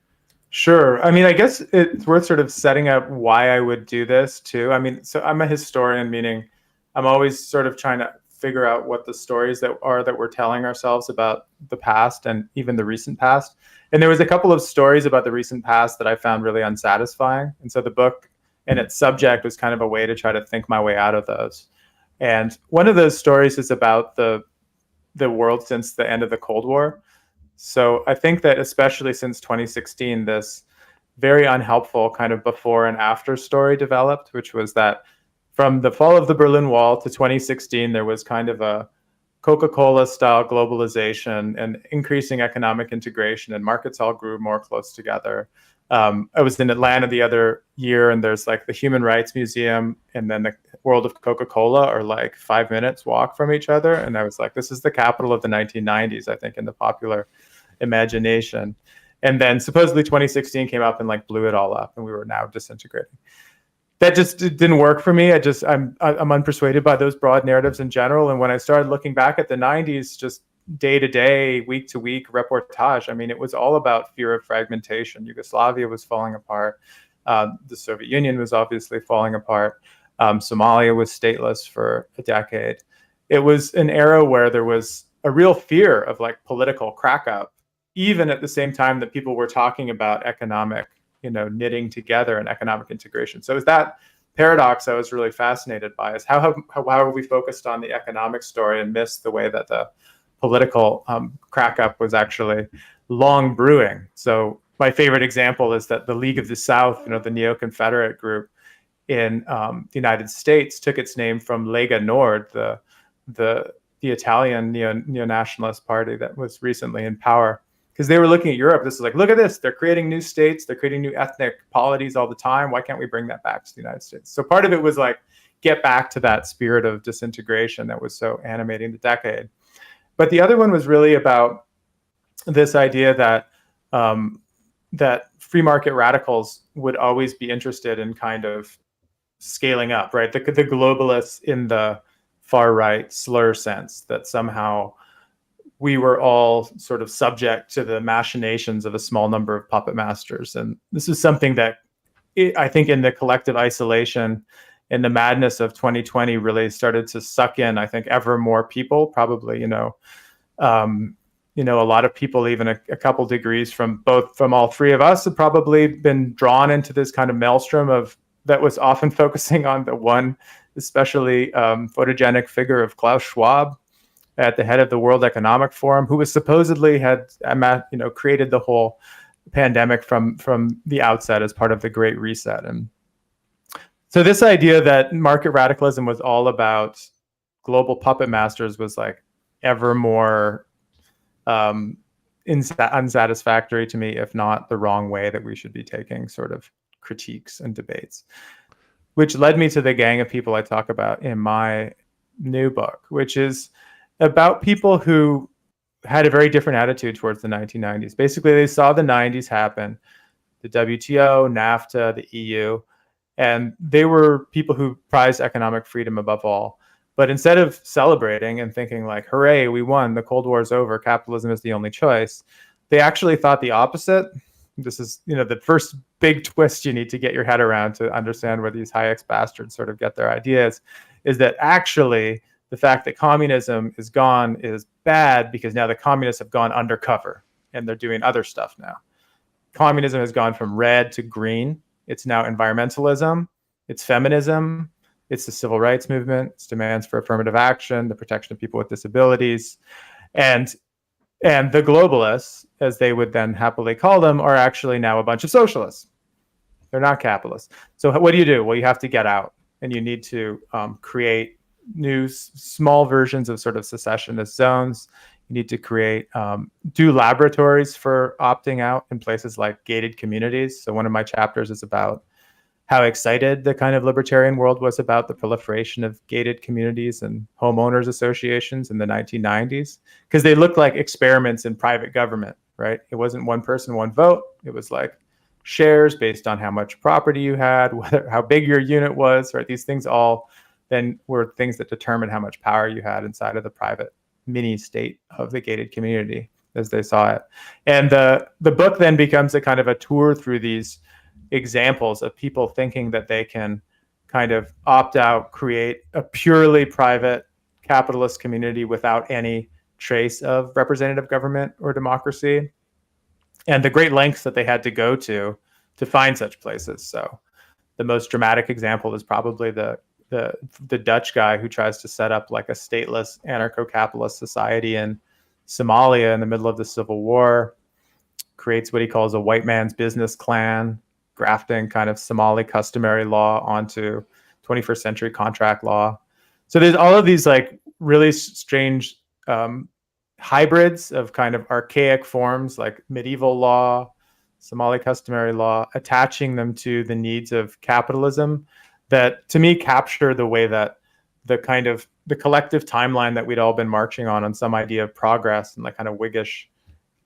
Sure. I mean, I guess it's worth sort of setting up why I would do this too. I mean, so I'm a historian, meaning I'm always sort of trying to figure out what the stories that we're telling ourselves about the past and even the recent past. And there was a couple of stories about the recent past that I found really unsatisfying. And so the book and its subject was kind of a way to try to think my way out of those. And one of those stories is about the world since the end of the Cold War. So I think that especially since 2016, this very unhelpful kind of before and after story developed, which was that from the fall of the Berlin Wall to 2016, there was kind of a Coca-Cola style globalization and increasing economic integration, and markets all grew more close together. I was in Atlanta the other year, and there's like the Human Rights Museum and then the world of Coca-Cola are like 5 minutes walk from each other. And I was like, this is the capital of the 1990s, I think, in the popular imagination. And then supposedly 2016 came up and like blew it all up, and we were now disintegrating. That just didn't work for me. I'm unpersuaded by those broad narratives in general. And when I started looking back at the 90s, just day to day, week to week reportage, I mean, it was all about fear of fragmentation. Yugoslavia was falling apart. The Soviet Union was obviously falling apart. Somalia was stateless for a decade. It was an era where there was a real fear of like political crack-up, even at the same time that people were talking about economic, knitting together and economic integration. So it was that paradox I was really fascinated by, is how have we focused on the economic story and missed the way that the political crack-up was actually long brewing. So my favorite example is that the League of the South, the neo-Confederate group in the United States, took its name from Lega Nord, the Italian neo-nationalist party that was recently in power. Because they were looking at Europe. This is like, look at this. They're creating new states. They're creating new ethnic polities all the time. Why can't we bring that back to the United States? So part of it was like, get back to that spirit of disintegration that was so animating the decade. But the other one was really about this idea that that free market radicals would always be interested in kind of scaling up, right? The globalists in the far right slur sense, that somehow we were all sort of subject to the machinations of a small number of puppet masters. And this is something that I think in the collective isolation and the madness of 2020 really started to suck in, I think, ever more people, probably, a lot of people, even a couple degrees from all three of us, have probably been drawn into this kind of maelstrom that was often focusing on the one especially photogenic figure of Klaus Schwab at the head of the World Economic Forum, who was supposedly had created the whole pandemic from the outset as part of the Great Reset. And so this idea that market radicalism was all about global puppet masters was like ever more unsatisfactory to me, if not the wrong way that we should be taking sort of critiques and debates, which led me to the gang of people I talk about in my new book, which is about people who had a very different attitude towards the 1990s. Basically, they saw the 90s happen, the WTO, NAFTA, the EU, and they were people who prized economic freedom above all. But instead of celebrating and thinking like, hooray, we won, the Cold War is over, capitalism is the only choice, they actually thought the opposite. This is, the first big twist you need to get your head around to understand where these Hayek's bastards sort of get their ideas, is that actually the fact that communism is gone is bad, because now the communists have gone undercover and they're doing other stuff now. Communism has gone from red to green. It's now environmentalism, it's feminism, it's the civil rights movement, it's demands for affirmative action, the protection of people with disabilities. And the globalists, as they would then happily call them, are actually now a bunch of socialists. They're not capitalists. So what do? Well, you have to get out, and you need to create new small versions of sort of secessionist zones. You need to create, do laboratories for opting out in places like gated communities. So one of my chapters is about how excited the kind of libertarian world was about the proliferation of gated communities and homeowners associations in the 1990s, because they looked like experiments in private government, right? It wasn't one person, one vote. It was like shares based on how much property you had, how big your unit was, right? These things all then were things that determined how much power you had inside of the private mini state of the gated community as they saw it. And the book then becomes a kind of a tour through these examples of people thinking that they can kind of opt out, create a purely private capitalist community without any trace of representative government or democracy, and the great lengths that they had to go to find such places. So the most dramatic example is probably the Dutch guy who tries to set up like a stateless anarcho-capitalist society in Somalia in the middle of the civil war, creates what he calls a white man's business clan, grafting kind of Somali customary law onto 21st century contract law. So there's all of these like really strange hybrids of kind of archaic forms like medieval law, Somali customary law, attaching them to the needs of capitalism that to me capture the way that the kind of the collective timeline that we'd all been marching on some idea of progress and like kind of Whiggish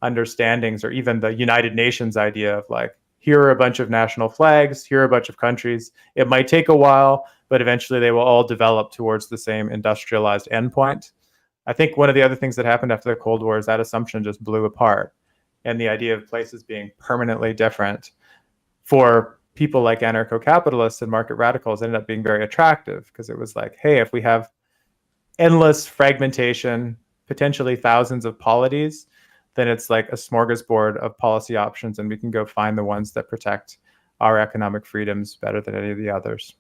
understandings, or even the United Nations idea of like, here are a bunch of national flags, here are a bunch of countries. It might take a while, but eventually they will all develop towards the same industrialized endpoint. I think one of the other things that happened after the Cold War is that assumption just blew apart. And the idea of places being permanently different for people like anarcho-capitalists and market radicals ended up being very attractive, because it was like, hey, if we have endless fragmentation, potentially thousands of polities, then it's like a smorgasbord of policy options, and we can go find the ones that protect our economic freedoms better than any of the others.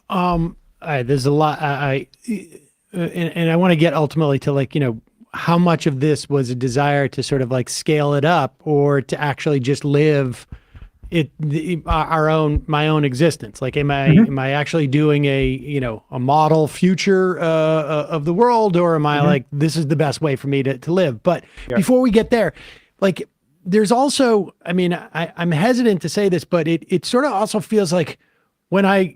There's a lot. And I want to get ultimately to like, how much of this was a desire to sort of like scale it up, or to actually just live my own existence. Like, am I actually doing a model future of the world, or am I like, this is the best way for me to live? But before we get there, like, there's also, I mean, I'm hesitant to say this, but it sort of also feels like when I,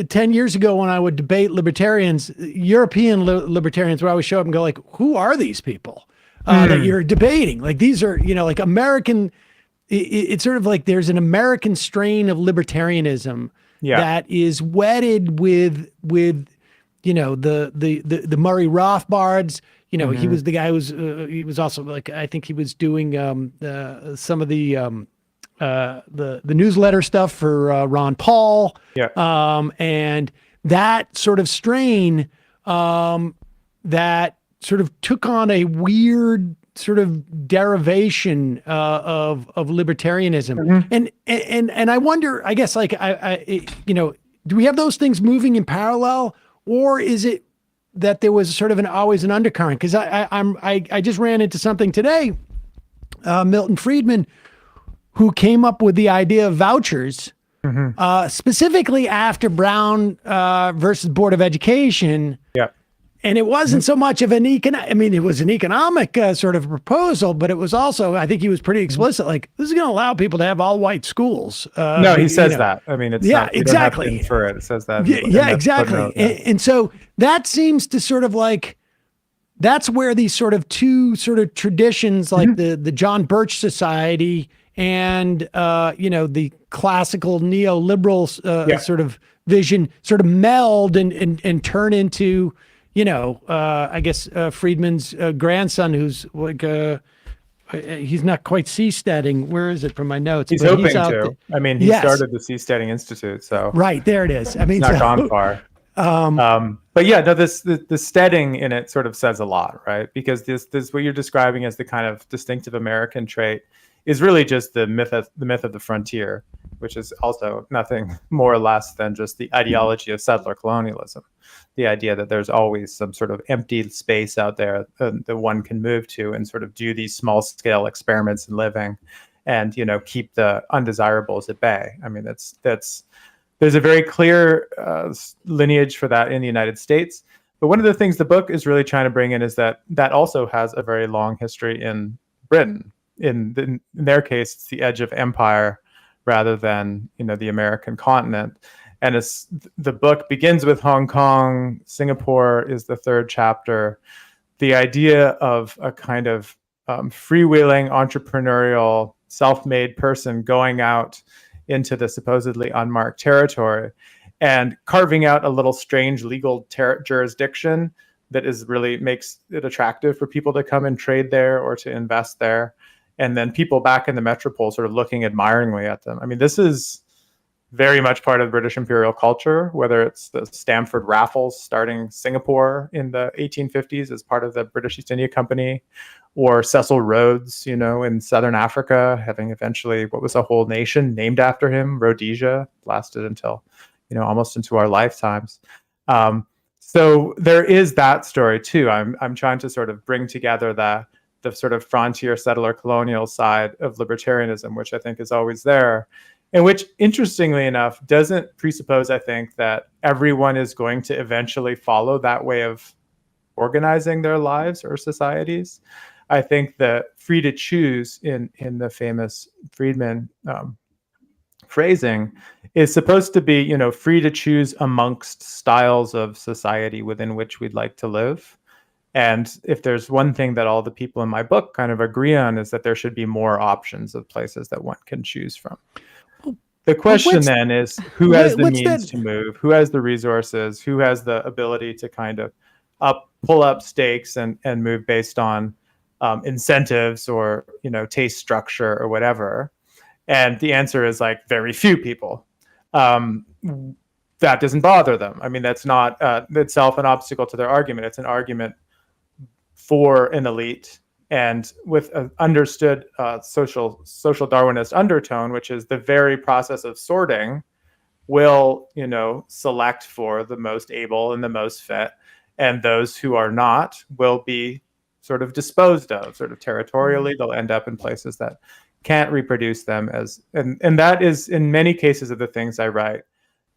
10 years ago, when I would debate libertarians, European libertarians would always show up and go like, who are these people that you're debating? Like, these are, like American. It's sort of like there's an American strain of libertarianism that is wedded with the Murray Rothbards. He was the guy who he was also like, I think he was doing some of the newsletter stuff for Ron Paul. And that sort of strain that sort of took on a weird sort of derivation of libertarianism. And I wonder, I guess, like, do we have those things moving in parallel, or is it that there was sort of always an undercurrent? Because I just ran into something today, Milton Friedman, who came up with the idea of vouchers, specifically after Brown versus Board of Education. And it wasn't so much of an it was an economic sort of proposal, but it was also, I think he was pretty explicit, like, this is going to allow people to have all white schools. No, he says that. I mean, it's not, exactly. For it says that. Exactly. And so that seems to sort of like, that's where these sort of two sort of traditions, like the John Birch Society and, the classical neoliberal sort of vision sort of meld and turn into, I guess Friedman's grandson, who's like, he's not quite seasteading. Where is it from my notes? He's hoping to. I mean, he started the Seasteading Institute, so right there it is. I mean, it's not gone far. But yeah, no, the steading in it sort of says a lot, right? Because this what you're describing as the kind of distinctive American trait is really just the myth of the frontier, which is also nothing more or less than just the ideology of settler colonialism. The idea that there's always some sort of empty space out there that one can move to and sort of do these small scale experiments in living, and keep the undesirables at bay. I mean, there's a very clear lineage for that in the United States. But one of the things the book is really trying to bring in is that also has a very long history in Britain. In their case, it's the edge of empire rather than, the American continent. And the book begins with Hong Kong. Singapore is the third chapter. The idea of a kind of freewheeling, entrepreneurial, self-made person going out into the supposedly unmarked territory and carving out a little strange legal jurisdiction that really makes it attractive for people to come and trade there or to invest there. And then people back in the metropole sort of looking admiringly at them. I mean, this is very much part of British imperial culture, whether it's the Stamford Raffles starting Singapore in the 1850s as part of the British East India Company, or Cecil Rhodes, in Southern Africa, having eventually what was a whole nation named after him. Rhodesia lasted until, almost into our lifetimes. So there is that story too. I'm trying to sort of bring together the sort of frontier settler colonial side of libertarianism, which I think is always there. And which, interestingly enough, doesn't presuppose, I think, that everyone is going to eventually follow that way of organizing their lives or societies. I think the free to choose in the famous Friedman phrasing is supposed to be, free to choose amongst styles of society within which we'd like to live. And if there's one thing that all the people in my book kind of agree on, is that there should be more options of places that one can choose from. The question then is, who has the means to move? Who has the resources? Who has the ability to kind of pull up stakes and move based on incentives or, taste structure or whatever? And the answer is like very few people. That doesn't bother them. I mean, that's not itself an obstacle to their argument. It's an argument for an elite, and with an understood social Darwinist undertone, which is the very process of sorting will, select for the most able and the most fit, and those who are not will be sort of disposed of, sort of territorially. They'll end up in places that can't reproduce them and that is, in many cases of the things I write,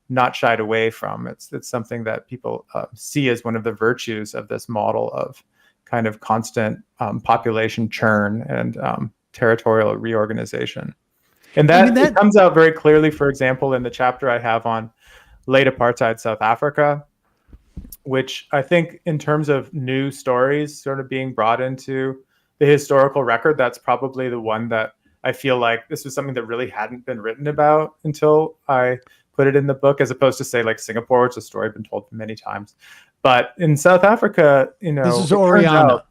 not shied away from. It's something that people see as one of the virtues of this model of kind of constant population churn and territorial reorganization. And that it comes out very clearly, for example, in the chapter I have on late apartheid South Africa, which I think in terms of new stories sort of being brought into the historical record, that's probably the one that I feel like this was something that really hadn't been written about until I put it in the book, as opposed to, say, like Singapore, which is a story I've been told many times. But in South Africa, this is Oriana.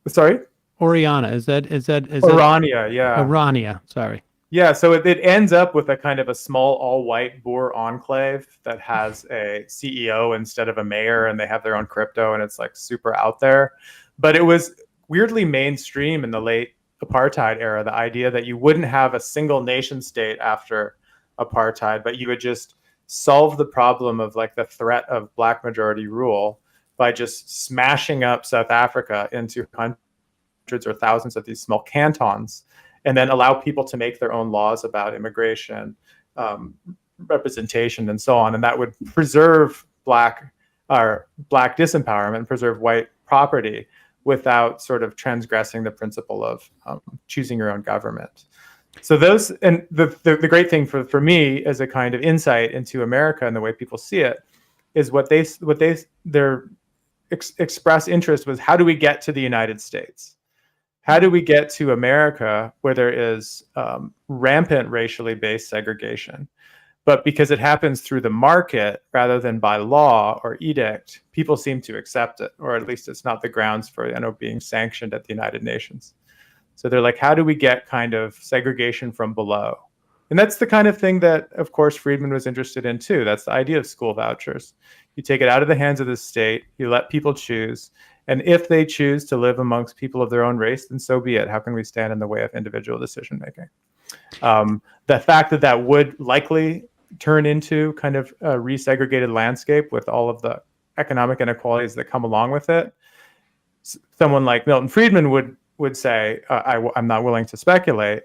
Sorry? Oriana. Is that Orania, yeah. Orania, sorry. Yeah, so it ends up with a kind of a small all-white Boer enclave that has a CEO instead of a mayor, and they have their own crypto, and it's like super out there. But it was weirdly mainstream in the late apartheid era, the idea that you wouldn't have a single nation state after apartheid, but you would just solve the problem of like the threat of black majority rule by just smashing up South Africa into hundreds or thousands of these small cantons, and then allow people to make their own laws about immigration, representation, and so on. And that would preserve black disempowerment, preserve white property, without sort of transgressing the principle of choosing your own government. So those, and the great thing for me as a kind of insight into America and the way people see it, is their express interest was, how do we get to the United States? How do we get to America where there is rampant racially based segregation? But because it happens through the market rather than by law or edict, people seem to accept it, or at least it's not the grounds for being sanctioned at the United Nations. So they're like, how do we get kind of segregation from below? And that's the kind of thing that, of course, Friedman was interested in too. That's the idea of school vouchers. You take it out of the hands of the state, you let people choose, and if they choose to live amongst people of their own race, then so be it. How can we stand in the way of individual decision making? The fact that would likely turn into kind of a resegregated landscape with all of the economic inequalities that come along with it, someone like Milton Friedman would say, I'm not willing to speculate,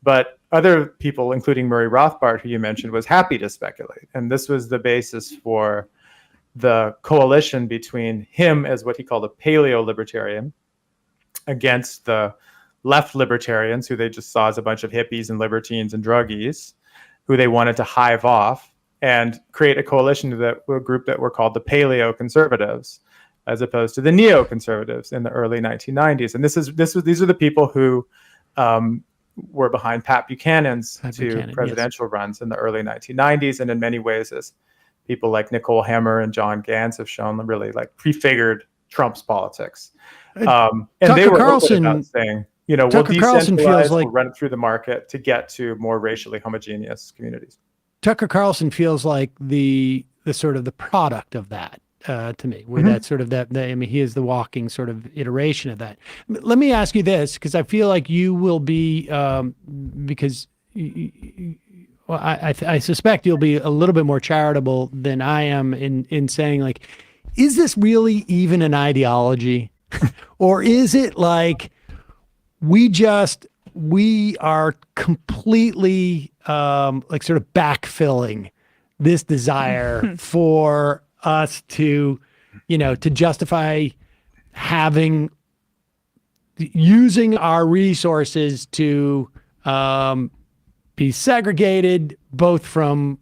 but other people, including Murray Rothbard, who you mentioned, was happy to speculate. And this was the basis for the coalition between him as what he called a paleo-libertarian against the left libertarians, who they just saw as a bunch of hippies and libertines and druggies, who they wanted to hive off and create a coalition that a group that were called the paleo conservatives, as opposed to the neoconservatives in the early 1990s. And these are the people who were behind Pat Buchanan's presidential runs in the early 1990s, and in many ways, as people like Nicole Hammer and John Gans have shown, really like prefigured Trump's politics. And they were open about saying, we'll decentralize, we'll run it through the market to get to more racially homogeneous communities. Tucker Carlson feels like the sort of the product of that. To me, where that's sort of he is the walking sort of iteration of that. Let me ask you this, because I feel like you will be, because I suspect you'll be a little bit more charitable than I am in saying, like, is this really even an ideology? Or is it like we are completely like sort of backfilling this desire for us to justify using our resources to be segregated, both from,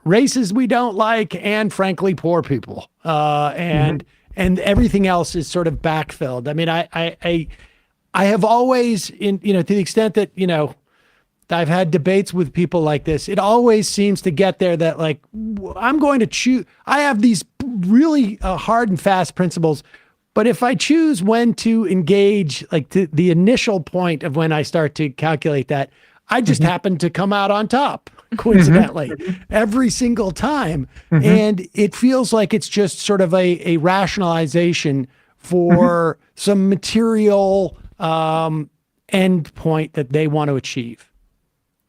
races we don't like and frankly, poor people. And everything else is sort of backfilled. I mean, I have always to the extent that, I've had debates with people like this, it always seems to get there that, like, I'm going to choose. I have these really hard and fast principles, but if I choose when to engage, like the initial point of when I start to calculate that, I just happen to come out on top, coincidentally, every single time. And it feels like it's just sort of a rationalization for some material end point that they want to achieve.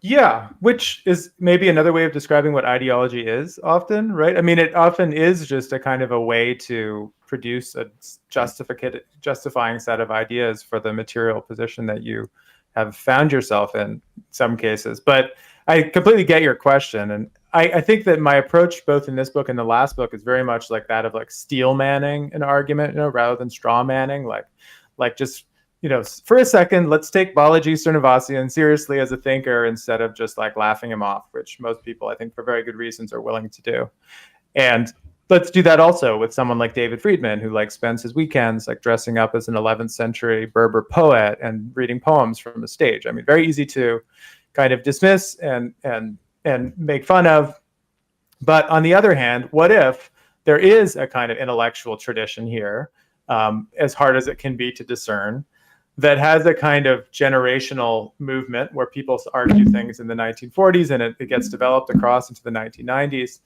Yeah, which is maybe another way of describing what ideology is often, right? I mean, it often is just a kind of a way to produce a justifying set of ideas for the material position that you have found yourself in some cases. But I completely get your question. And I think that my approach, both in this book and the last book, is very much like that of like steel manning an argument, rather than straw manning, like just, for a second, let's take Balaji Srinivasan seriously as a thinker instead of just like laughing him off, which most people, I think, for very good reasons, are willing to do. And let's do that also with someone like David Friedman, who like spends his weekends like dressing up as an 11th century Berber poet and reading poems from the stage. I mean, very easy to kind of dismiss and make fun of. But on the other hand, what if there is a kind of intellectual tradition here, as hard as it can be to discern, that has a kind of generational movement where people argue things in the 1940s and it gets developed across into the 1990s.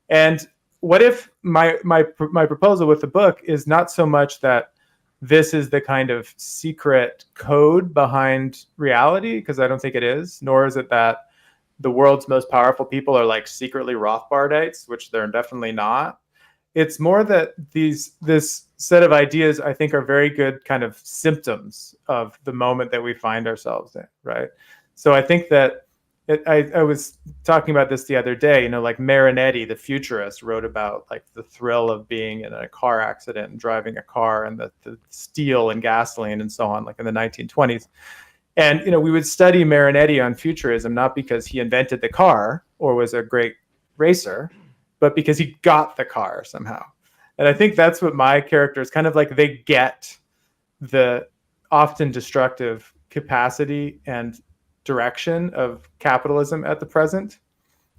And what if my proposal with the book is not so much that this is the kind of secret code behind reality, because I don't think it is, nor is it that the world's most powerful people are like secretly Rothbardites, which they're definitely not. It's more that this set of ideas, I think, are very good kind of symptoms of the moment that we find ourselves in, right? So I think that I was talking about this the other day, like Marinetti, the futurist, wrote about like the thrill of being in a car accident and driving a car and the steel and gasoline and so on, like in the 1920s. And, we would study Marinetti on futurism, not because he invented the car or was a great racer, but because he got the car somehow. And I think that's what my character is kind of like. They get the often destructive capacity and direction of capitalism at the present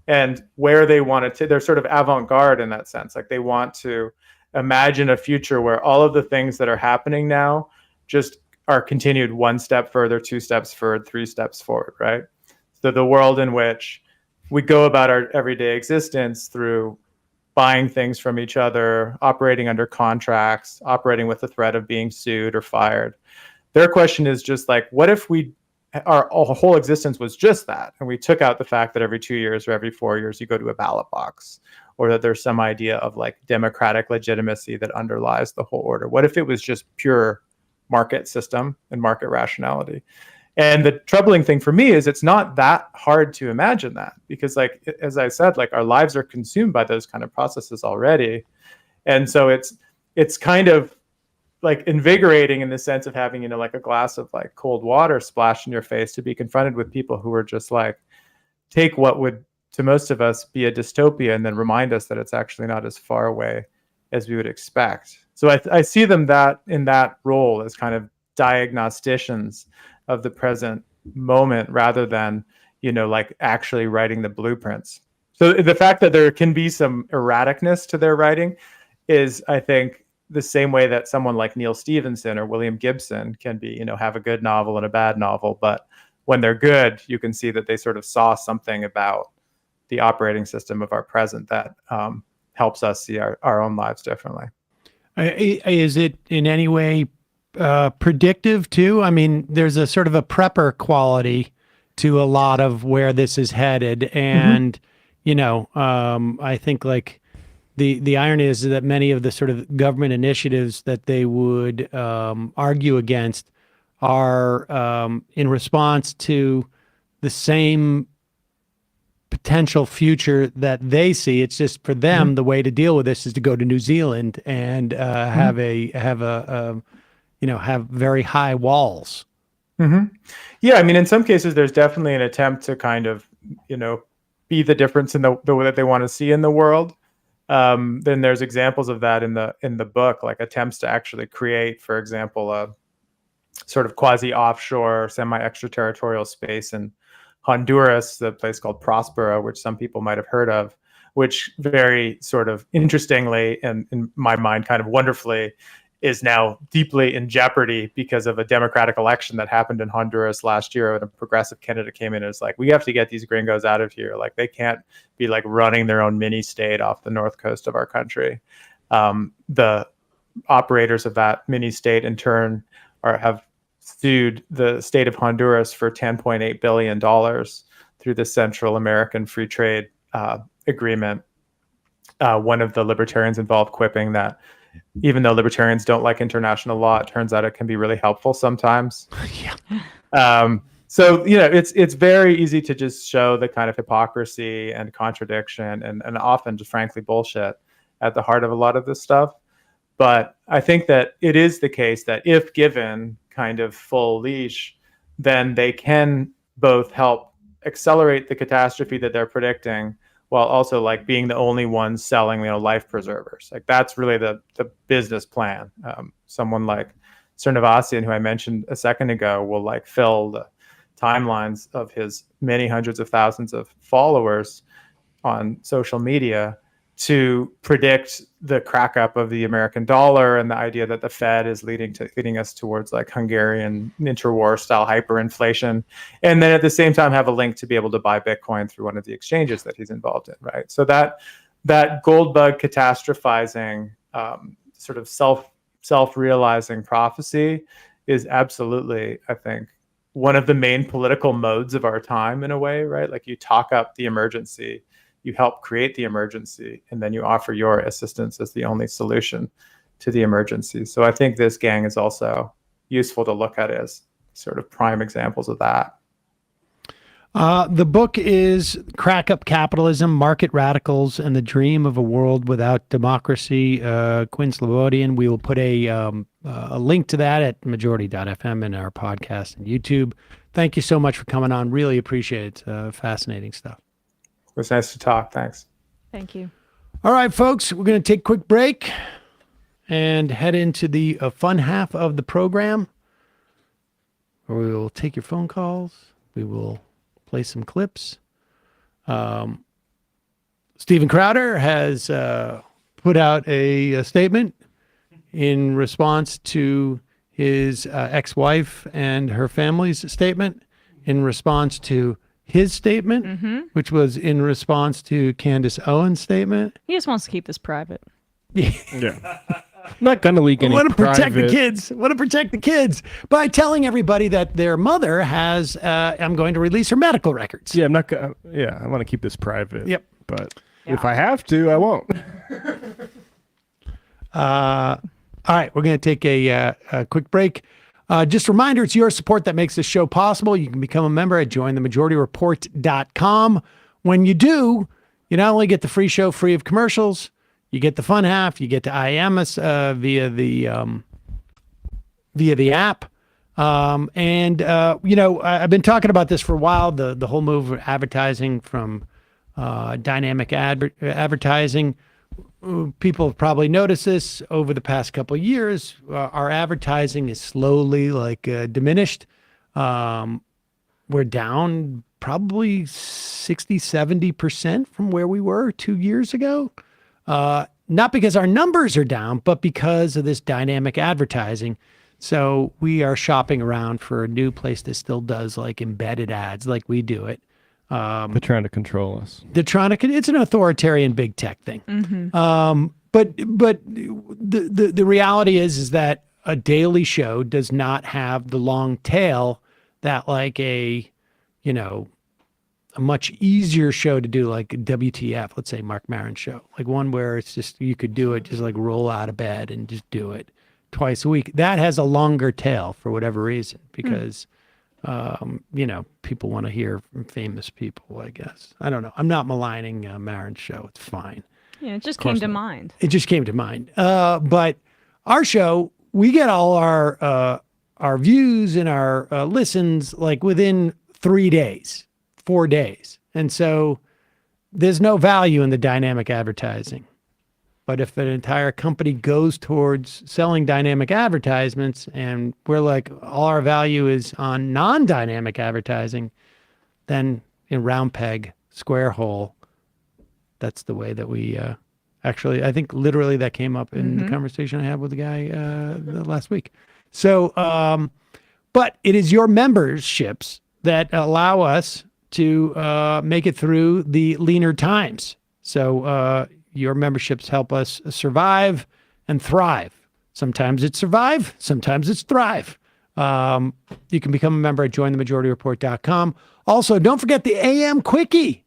and where they want to, they're sort of avant-garde in that sense. Like they want to imagine a future where all of the things that are happening now just are continued one step further, 2 steps forward, 3 steps forward, right? So the world in which we go about our everyday existence through buying things from each other, operating under contracts, operating with the threat of being sued or fired. Their question is just like, what if our whole existence was just that, and we took out the fact that every 2 years or every 4 years you go to a ballot box, or that there's some idea of like democratic legitimacy that underlies the whole order? What if it was just pure market system and market rationality? And the troubling thing for me is it's not that hard to imagine that, because like, as I said, like our lives are consumed by those kind of processes already. And so it's kind of like invigorating in the sense of having, like a glass of like cold water splashed in your face to be confronted with people who are just like, take what would to most of us be a dystopia and then remind us that it's actually not as far away as we would expect. So I see them that in that role as kind of diagnosticians of the present moment rather than, like actually writing the blueprints. So the fact that there can be some erraticness to their writing is, I think, the same way that someone like Neil Stephenson or William Gibson can be, have a good novel and a bad novel. But when they're good, you can see that they sort of saw something about the operating system of our present that helps us see our own lives differently. Is it in any way predictive too? I mean, there's a sort of a prepper quality to a lot of where this is headed. And, I think like the irony is that many of the sort of government initiatives that they would argue against are in response to the same potential future that they see. It's just for them, the way to deal with this is to go to New Zealand and have very high walls. Yeah, I mean, in some cases, there's definitely an attempt to kind of, be the difference in the way that they want to see in the world. Then there's examples of that in the book, like attempts to actually create, for example, a sort of quasi-offshore, semi-extraterritorial space in Honduras, the place called Prospero, which some people might have heard of, which very sort of interestingly and in my mind kind of wonderfully is now deeply in jeopardy because of a democratic election that happened in Honduras last year when a progressive candidate came in and was like, we have to get these gringos out of here. Like they can't be like running their own mini state off the north coast of our country. The operators of that mini state in turn have sued the state of Honduras for $10.8 billion through the Central American Free Trade Agreement. One of the libertarians involved quipping that even though libertarians don't like international law, it turns out it can be really helpful sometimes. So, it's very easy to just show the kind of hypocrisy and contradiction and often just frankly bullshit at the heart of a lot of this stuff. But I think that it is the case that if given kind of full leash, then they can both help accelerate the catastrophe that they're predicting while also like being the only ones selling, life preservers. Like that's really the business plan. Someone like Sernavasian, who I mentioned a second ago, will like fill the timelines of his many hundreds of thousands of followers on social media to predict the crack-up of the American dollar and the idea that the Fed is leading us towards like Hungarian interwar style hyperinflation, and then at the same time have a link to be able to buy Bitcoin through one of the exchanges that he's involved in, right? So that gold bug catastrophizing sort of self-realizing prophecy is absolutely, I think, one of the main political modes of our time in a way, right? Like you talk up the emergency, you help create the emergency, and then you offer your assistance as the only solution to the emergency. So I think this gang is also useful to look at as sort of prime examples of that. The book is Crack-Up Capitalism, Market Radicals, and the Dream of a World Without Democracy. Quinn Slobodian. We will put a link to that at majority.fm in our podcast and YouTube. Thank you so much for coming on. Really appreciate it. Fascinating stuff. It was nice to talk. Thanks. Thank you. All right, folks, we're going to take a quick break and head into the fun half of the program, where we will take your phone calls. We will play some clips. Steven Crowder has put out a statement in response to his ex-wife and her family's statement, in response to his statement, which was in response to Candace Owens' statement. He just wants to keep this private. Yeah. I'm not going to leak any Want to protect private... the kids. Want to protect the kids by telling everybody that their mother has, I'm going to release her medical records. Yeah, I'm not going to... Yeah, I want to keep this private. Yep. But if I have to, I won't. All right, we're going to take a quick break. Just a reminder, it's your support that makes this show possible. You can become a member at jointhemajorityreport.com. When you do, you not only get the free show free of commercials, you get the fun half, you get to IM us via the via the app. I've been talking about this for a while, the whole move of advertising from dynamic advertising. People have probably noticed this over the past couple of years. Our advertising is slowly diminished. We're down probably 60-70% from where we were 2 years ago. Not because our numbers are down, but because of this dynamic advertising. So we are shopping around for a new place that still does embedded ads like we do it. They're trying to control us. It's an authoritarian big tech thing. Mm-hmm. But the reality is that a daily show does not have the long tail that a much easier show to do, like WTF, let's say Mark Maron's show, one where it's just, you could do it, just roll out of bed and just do it twice a week. That has a longer tail for whatever reason, because, people want to hear from famous people, I guess. I don't know. I'm not maligning Maron's show. It's fine. Yeah, it just came to mind. It just came to mind. But our show, we get all our views and our listens within 3 days, 4 days. And so there's no value in the dynamic advertising. But if an entire company goes towards selling dynamic advertisements and we're all our value is on non-dynamic advertising, then in round peg, square hole, that's the way that we actually, I think literally that came up in the conversation I had with the guy last week. So, but it is your memberships that allow us to make it through the leaner times. So your memberships help us survive and thrive. Sometimes it's survive, sometimes it's thrive. You can become a member at jointhemajorityreport.com. Also, don't forget the AM Quickie.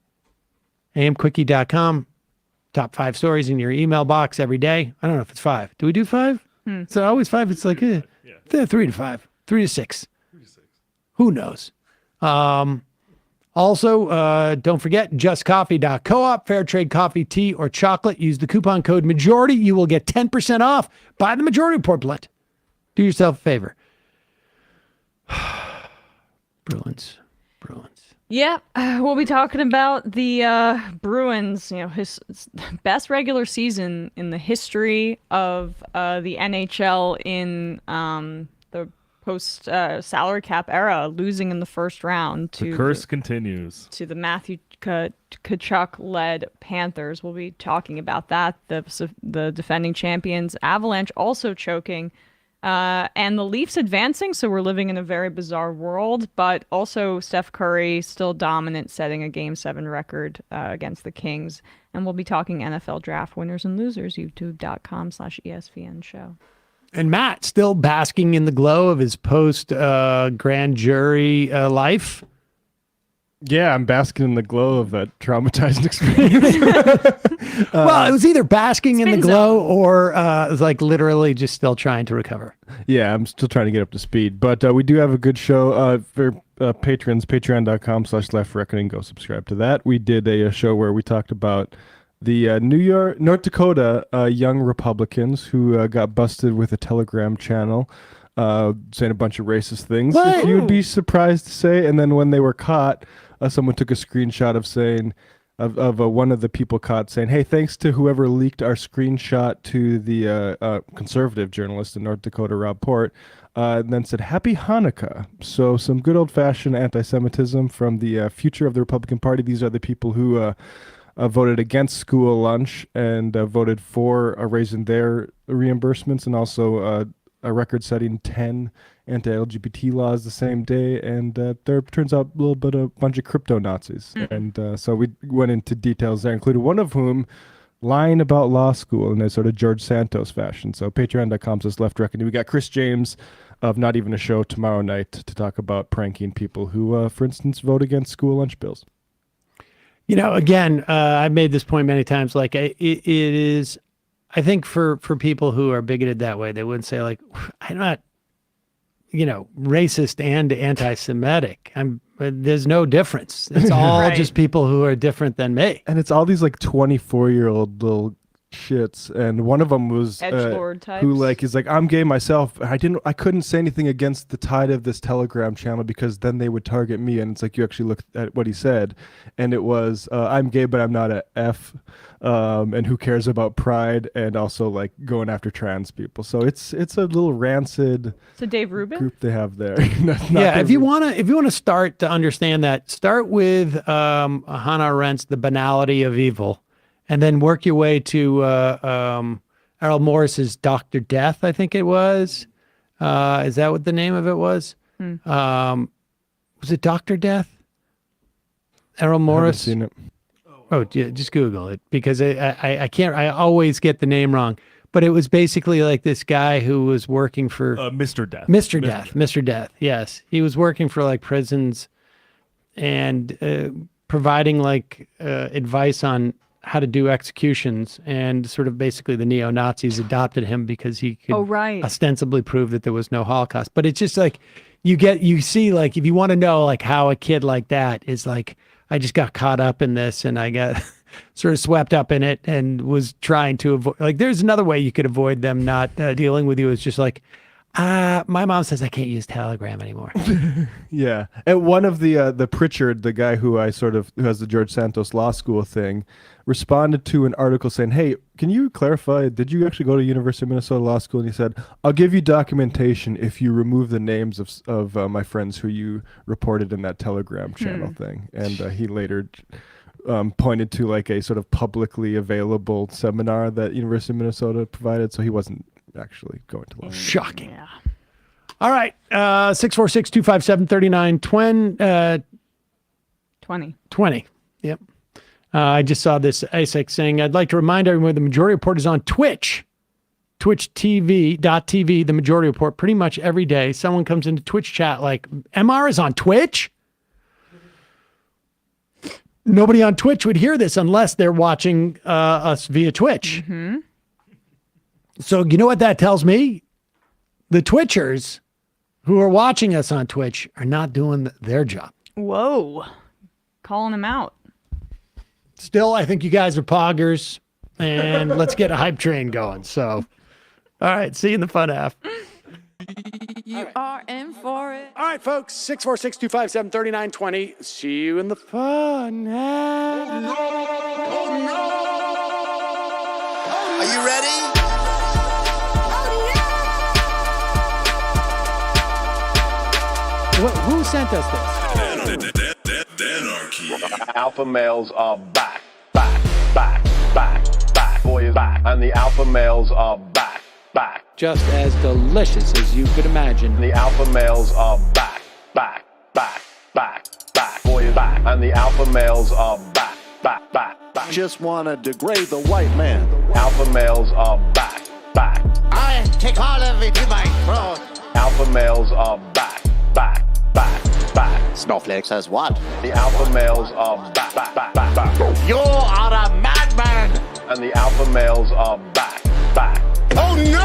amquickie.com. Top 5 stories in your email box every day. I don't know if it's 5. Do we do 5? Is it always 5? It's 3 to 5, 3 to 6. Who knows? Also, don't forget justcoffee.coop, fair trade coffee, tea, or chocolate. Use the coupon code majority. You will get 10% off. Buy the Majority Report blend. Do yourself a favor. Bruins. Yeah, we'll be talking about the Bruins, his best regular season in the history of the NHL in the post salary cap era, losing in the first round to the curse continues to the Matthew Tkachuk-led Panthers. We'll be talking about that. The defending champions Avalanche also choking. And the Leafs advancing, so we're living in a very bizarre world, but also Steph Curry still dominant, setting a Game 7 record against the Kings. And we'll be talking NFL draft winners and losers, youtube.com/ESPN show. And Matt still basking in the glow of his post grand jury life. Yeah, I'm basking in the glow of that traumatizing experience. Well, it was either basking in the glow or it was literally just still trying to recover. Yeah, I'm still trying to get up to speed. But we do have a good show for patrons, patreon.com/leftreckoning. Go subscribe to that. We did a show where we talked about the North Dakota young Republicans who got busted with a Telegram channel saying a bunch of racist things. What? If you'd be surprised to say. And then when they were caught, someone took a screenshot of saying, of one of the people caught saying, hey, thanks to whoever leaked our screenshot to the conservative journalist in North Dakota, Rob Port, and then said, Happy Hanukkah. So some good old-fashioned anti-Semitism from the future of the Republican Party. These are the people who voted against school lunch and voted for raising their reimbursements, and also a record-setting 10 anti-LGBT laws the same day, and there turns out a bunch of crypto Nazis. And so we went into details there, including one of whom lying about law school in a sort of George Santos fashion. So patreon.com/leftreckoning. We got Chris James of Not Even a Show tomorrow night to talk about pranking people who, for instance, vote against school lunch bills. Again, I've made this point many times, it is, I think for people who are bigoted that way, they wouldn't say I'm not, racist and anti-Semitic. There's no difference. It's all Right. just people who are different than me. And it's all these 24-year-old little shits, and one of them was Edgelord types. who like is like, I'm gay myself. I couldn't say anything against the tide of this Telegram channel because then they would target me. And it's like, you actually look at what he said, and it was I'm gay but I'm not a F, and who cares about pride, and also like going after trans people. So it's a little rancid. So Dave Rubin group they have there. Yeah, if you wanna start to understand that, start with Hannah Arendt's The Banality of Evil. And then work your way to Errol Morris's Dr. Death, I think it was. Is that what the name of it was? Was it Dr. Death? Errol Morris? I haven't seen it. Oh, yeah, just Google it, because I can't. I always get the name wrong. But it was basically like this guy who was working for Mr. Death. Mr. Death. Yes, he was working for like prisons and providing like advice on how to do executions, and sort of basically the neo-Nazis adopted him because he could ostensibly prove that there was no Holocaust. But it's just like you see, like, if you want to know like how a kid like that is like, I just got caught up in this and I got sort of swept up in it and was trying to avoid, like, there's another way you could avoid them not dealing with you. It's just like, my mom says I can't use Telegram anymore. Yeah. And one of the Pritchard, the guy who who has the George Santos Law School thing, responded to an article saying, hey, can you clarify, did you actually go to University of Minnesota Law School? And he said, I'll give you documentation if you remove the names of my friends who you reported in that Telegram channel thing. And he later pointed to like a sort of publicly available seminar that University of Minnesota provided, so he wasn't actually going to law. Shocking. Yeah. All right. 646-257-3920. 20. Yep. I just saw this Isaac saying, I'd like to remind everyone the Majority Report is on Twitch. TwitchTV.tv, the Majority Report, pretty much every day. Someone comes into Twitch chat like, MR is on Twitch? Nobody on Twitch would hear this unless they're watching us via Twitch. Mm-hmm. So you know what that tells me? The Twitchers who are watching us on Twitch are not doing their job. Whoa. Calling them out. Still, I think you guys are poggers, and let's get a hype train going. So, all right, see you in the fun half. You are in for it. All right, folks, 646-257-3920. See you in the fun half. Are you ready? Who sent us this? Alpha males are back. Boy is back. And the alpha males are back. Just as delicious as you could imagine. The alpha males are back. Boy is back. And the alpha males are back. Just want to degrade the white man. Alpha males are back. I take all of it in my throat. Alpha males are back. Snowflakes says what? The alpha males are back. You are a madman! And the alpha males are back. Oh no!